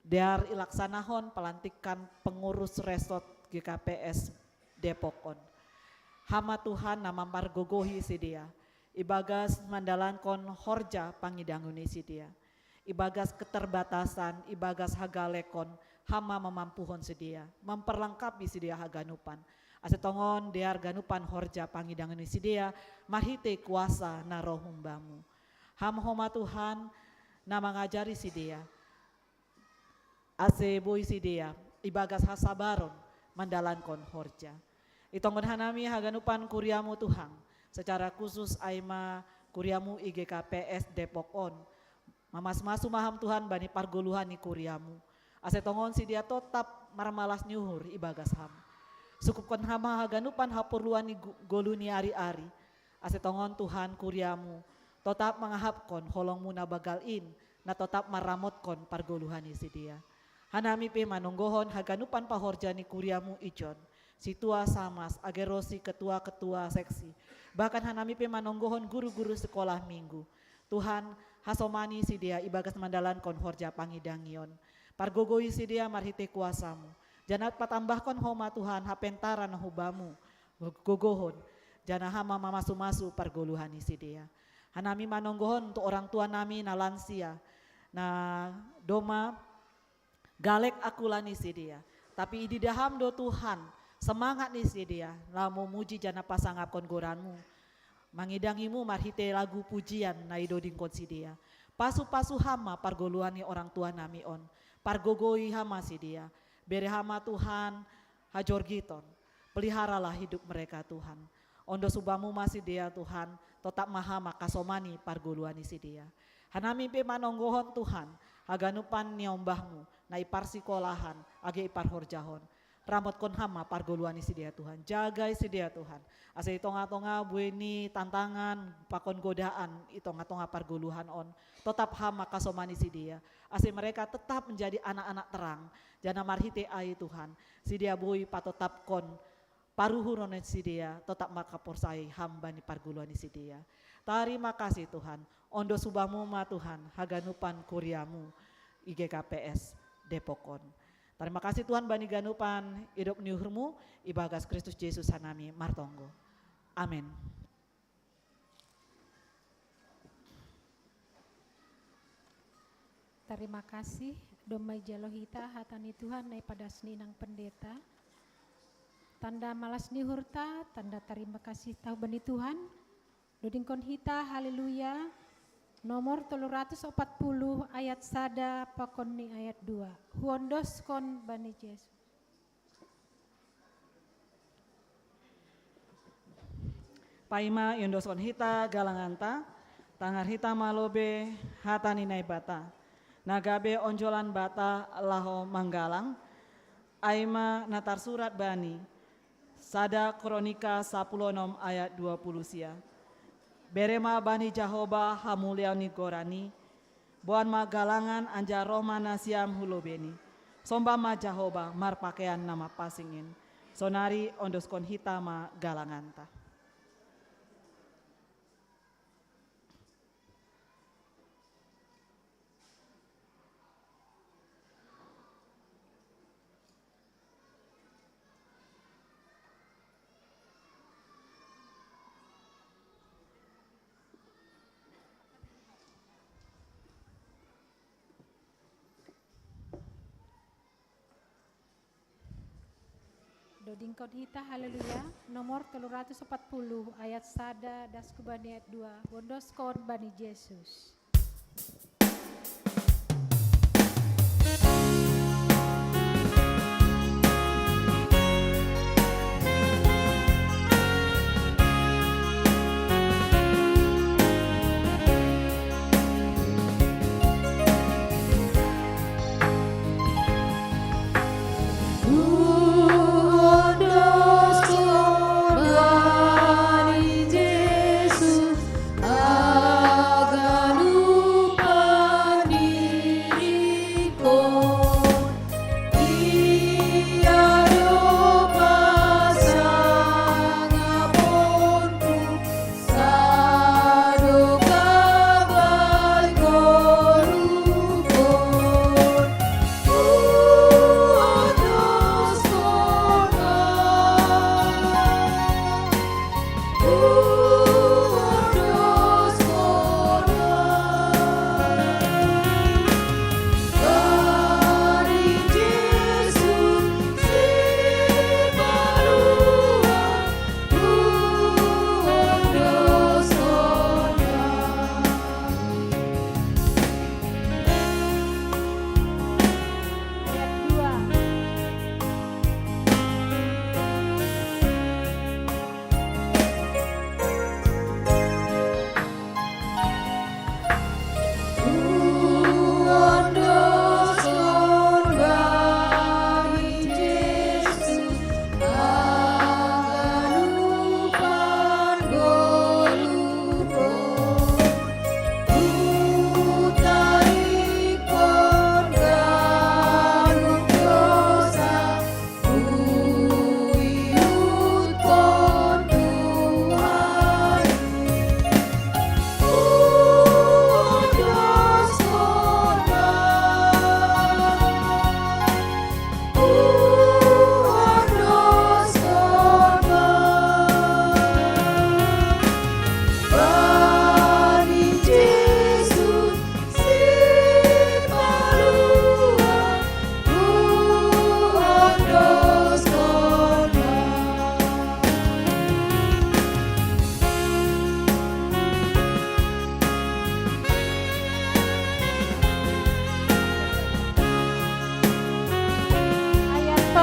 dear ilaksanahon pelantikan pengurus resort GKPS Depokon. Hama Tuhan nama margogohi sidia. Ibagas mandalankon horja pangidanguni sidia. Ibagas keterbatasan, ibagas hagalekon, hama memampuhon sedia. Memperlengkapi sedia haganupan. Asetongon dear ganupan horja pangidanguni sedia. Mahite kuasa narohumbamu. Hamhoma Tuhan nama ngajari sedia. Ase boy sedia. Ibagas hasabaron mandalankon horja. Itongon hanami haganupan kuriamu Tuhan. Secara khusus aima kuriamu IGKPS Depokon. Mamas-masu maham Tuhan Bani pargoluhan ni kuriamu. Asetongon si dia tetap marmalas nyuhur ibagas ham. Sukupkan hama haganupan hapurluan ni goluni ari-ari. Asetongon Tuhan kuriamu. Tetap mengahapkon holong muna bagalin. Na tetap maramotkon pargoluhan ni si dia. Hanami pe manunggohon haganupan pahorja ni kuriamu ijon. Situa samas agerosi ketua-ketua seksi. Bahkan hanami pe manunggohon guru-guru sekolah minggu. Tuhan hasomani si dia ibagas mandalan kon horja pangidangion. Pargogoi si dia marhite kuasamu. Janat patambahkon homa Tuhan hapentara na hubamu. Gogohon. Jana hama mamasu-masu pargoluhani si dia. Hanami manonggohon untuk orang tua nami na lansia. Na doma galek akulani si dia. Tapi ididaham do Tuhan. Semangat nih si dia. Lamu muji jana pasangap kon goranmu. Mangidangimu marhite lagu pujian na idoding kon si dia. Pasu-pasu hama pargoluhani orang tua nami on. Pargogoi hama si dia. Bere hama Tuhan hajorgiton. Peliharalah hidup mereka Tuhan. Ondo subamu masih dia Tuhan. Tetap maha makasomani pargoluhani si dia. Hanami pe manonggohon Tuhan. Haganupan niombahmu. Na ipar sikolahan. Age ipar horjahon. Ramot kon hama pargoluhani si dia Tuhan. Jagai si dia Tuhan. Asa itonga-tonga bueni tantangan. Pakon godaan. Itonga-tonga pargoluhan on. Tetap hama kasomani si dia. Asa mereka tetap menjadi anak-anak terang. Jana marhite ai Tuhan. Si dia bui patotap kon. Paruhuron si dia. Tetap makaporsai hamba ni pargoluhani si dia. Terima kasih Tuhan. Ondo subamu ma Tuhan. Haganupan kuriamu. IGKPS Depokon. Terima kasih Tuhan bani ganupan hidup niuhurmu. Ibagas Kristus Yesus hanami martonggo. Amin. Terima kasih domai jalohita hatani Tuhan nai pada seninang pendeta. Tanda malas nihurta, tanda terima kasih tahu bani Tuhan. Dodingkon hita haleluya. Nomor 340 ayat sada pakon ni ayat 2. Huondos kon bani Yesus. Paima yondos kon hita galanganta. Tangar hita malobe hatani naibata. Nagabe onjolan bata laho manggalang. Aima natar surat bani. Sada kronika 16 ayat 20 sia. Berema bani Jahoba hamuliani gorani. Buan ma galangan anja romana siam hulobeni. Somba ma Jahoba mar pakaian nama pasingin. Sonari ondos kon hitama galanganta. Dodingkon hita haleluya. Nomor 340 ayat sada das kubani ayat 2. Wondos kon bani Yesus. Aganu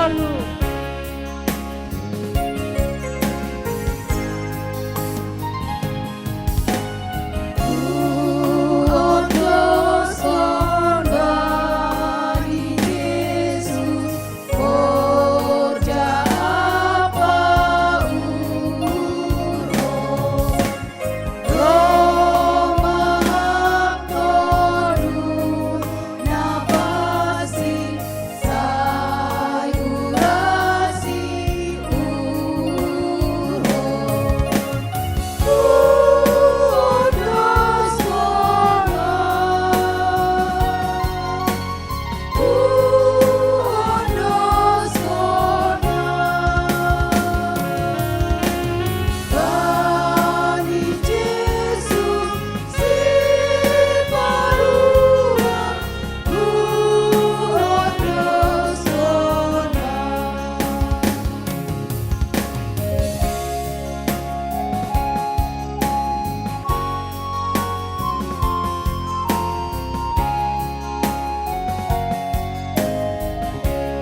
selalu.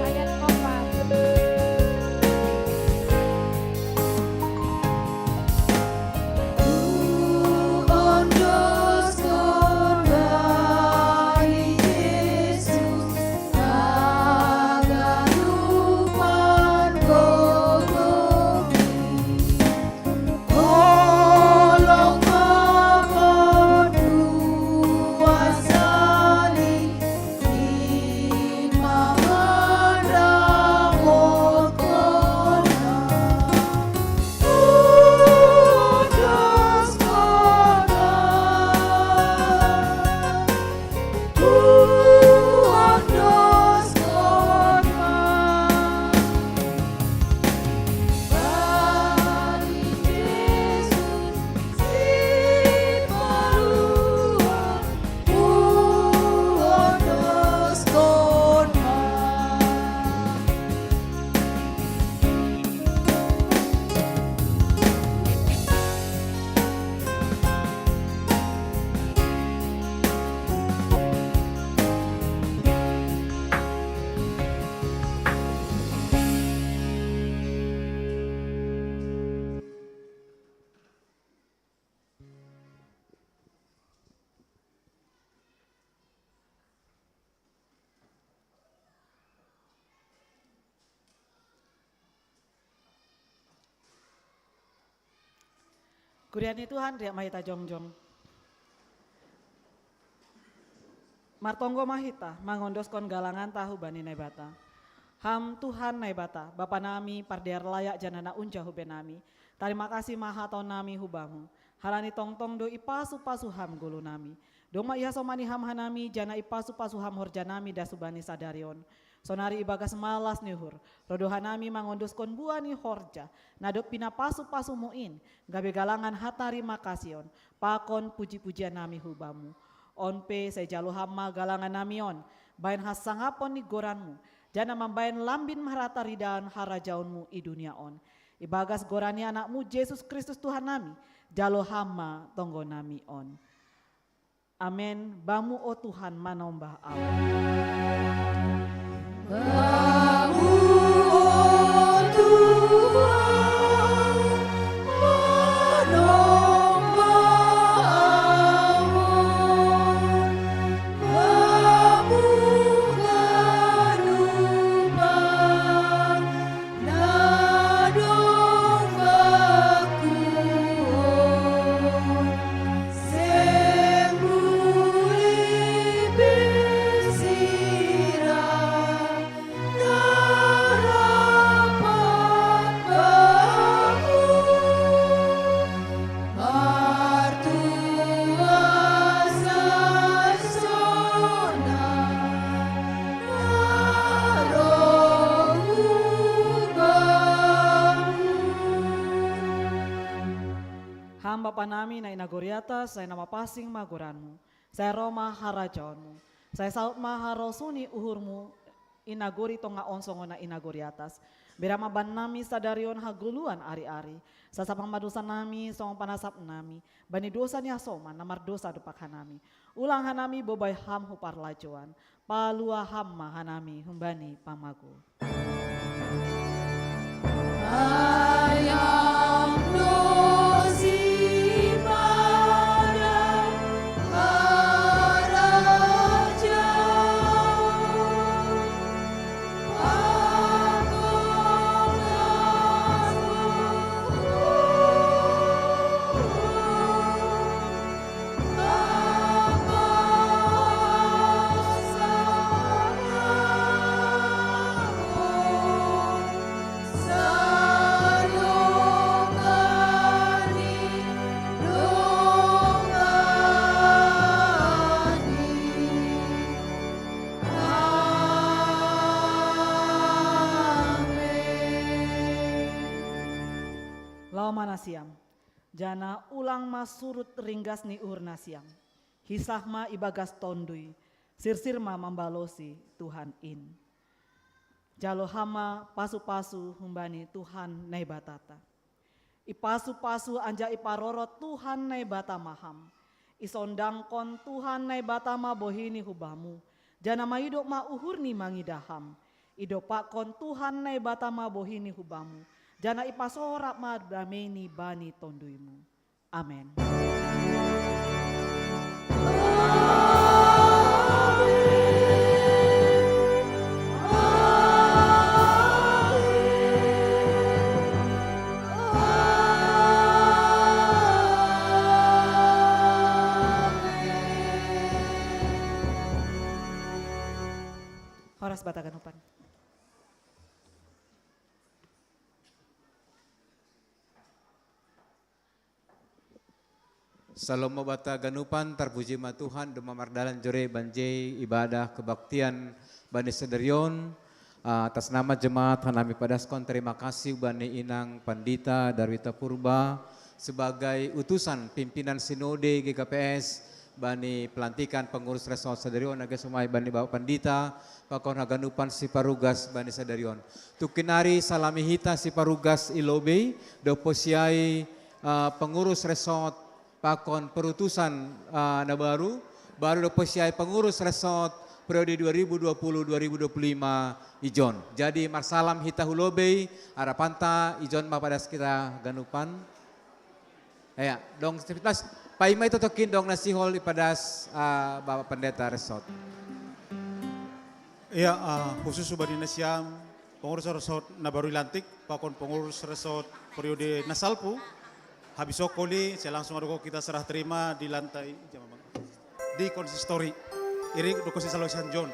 Ayat 4. Kuriani Tuhan riak mahita jongjong. Martonggo mahita mangondoskon galangan tahu bani nebata. Ham Tuhan nebata, Bapa nami pardiar layak janana unja hubenami. Terima kasih maha nami hubamu. Halani tongtong do ipasu-pasu ham gulu nami. Doma iha somani ham hanami jana ipasu-pasu ham horjanami dasubani sadarion. Sonari ibagas malas nihur, rodohanami mangondoskon buani horja, nadop pina pasu-pasu muin, gabe galangan hatari makasion, pakon puji-pujian nami hubamu. Onpe sejalu hama galangan namion, bain hasangapon ni goranmu, jana mambain lambin maharata ridaan harajaunmu i dunia on. Ibagas gorani anakmu Yesus Kristus Tuhan nami, jalo hama tonggo nami on. Amen, bamu o Tuhan manombah Allah. Kamu, oh Tuhan, manombah Amon. Kamu kanuban, nadong bakuon. Sembuli bersirah, narapat bamu. Artuasa sona, narohu bamu. Ham Bapa nami na inagoriatas, saya nama pasing magoranmu, saya Roma harajaonmu, saya saut maharosuni uhurmu, inagori tonga onsongo na inagoriatas, berama ban nami sadarion haguluan ari-ari, sasapang madosa nami, song panasap nami, bani dosa ni asoma, namar dosa dupak hanami, ulang hanami bobay ham hupar lajuan, palua hamma hanami humbani pamagu. Ayam dosi pada raja, Lau manasiam, jana ulang masurut ringgas ni urnasiam. Hisahma ibagas tondui, sirsirma membalosi Tuhan in. Jalo hama pasu-pasu humbani Tuhan nai batata. Ipasu-pasu anja iparorot Tuhan nai bata maham. Isondangkon Tuhan nai bata ma bohini hubamu. Jana maidok ma uhurni mangidaham. Idopakon Tuhan nai bata ma bohini hubamu. Jana ipasorak ma dameni bani tonduimu. Amen. Horas Bataganupan. Salam bata ganupan terpuji ma Tuhan dema mardalan jore banjai ibadah kebaktian bani sederion atas nama jemaat hanami padaskon terima kasih bani inang pandita Darwita Purba sebagai utusan pimpinan sinode GKPS bani pelantikan pengurus resort sederion aga sumai bani bapak pandita pakon haganupan si parugas bani sederion tukinari salami hita si parugas ilobe doposiai pengurus resort pakon perutusan baru posisiai pengurus resort periode 2020-2025 ijon. Jadi marsalam hita hulobei arapanta ijon mapadas kita ganupan. Ya, dong plus paima itu tokin dong nasihol ipadas Bapak Pendeta resort. Iya, khusus subadi nasiam pengurus resort Nabaru Lantik pakon pengurus resort periode Nasalpu. Habis okoli, saya langsung ada kita serah terima di lantai di konsistori. Ini Dukosi Salosian John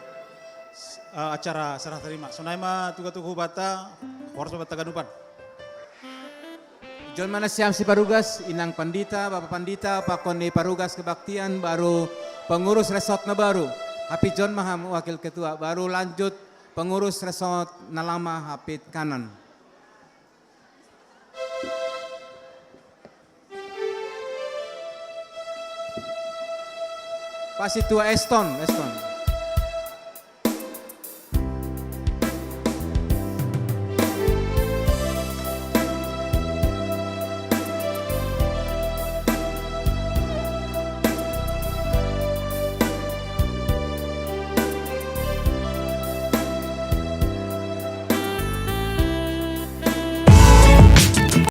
acara serah terima. Sonaima tuga-tuga bata, harus bata ganupan. John mana siam si parugas, inang pandita, bapak pandita, pakon ni parugas kebaktian, baru pengurus resort na baru. Happy John maham wakil ketua, baru lanjut pengurus resort na lama Hapit kanan. Pas itu Eston.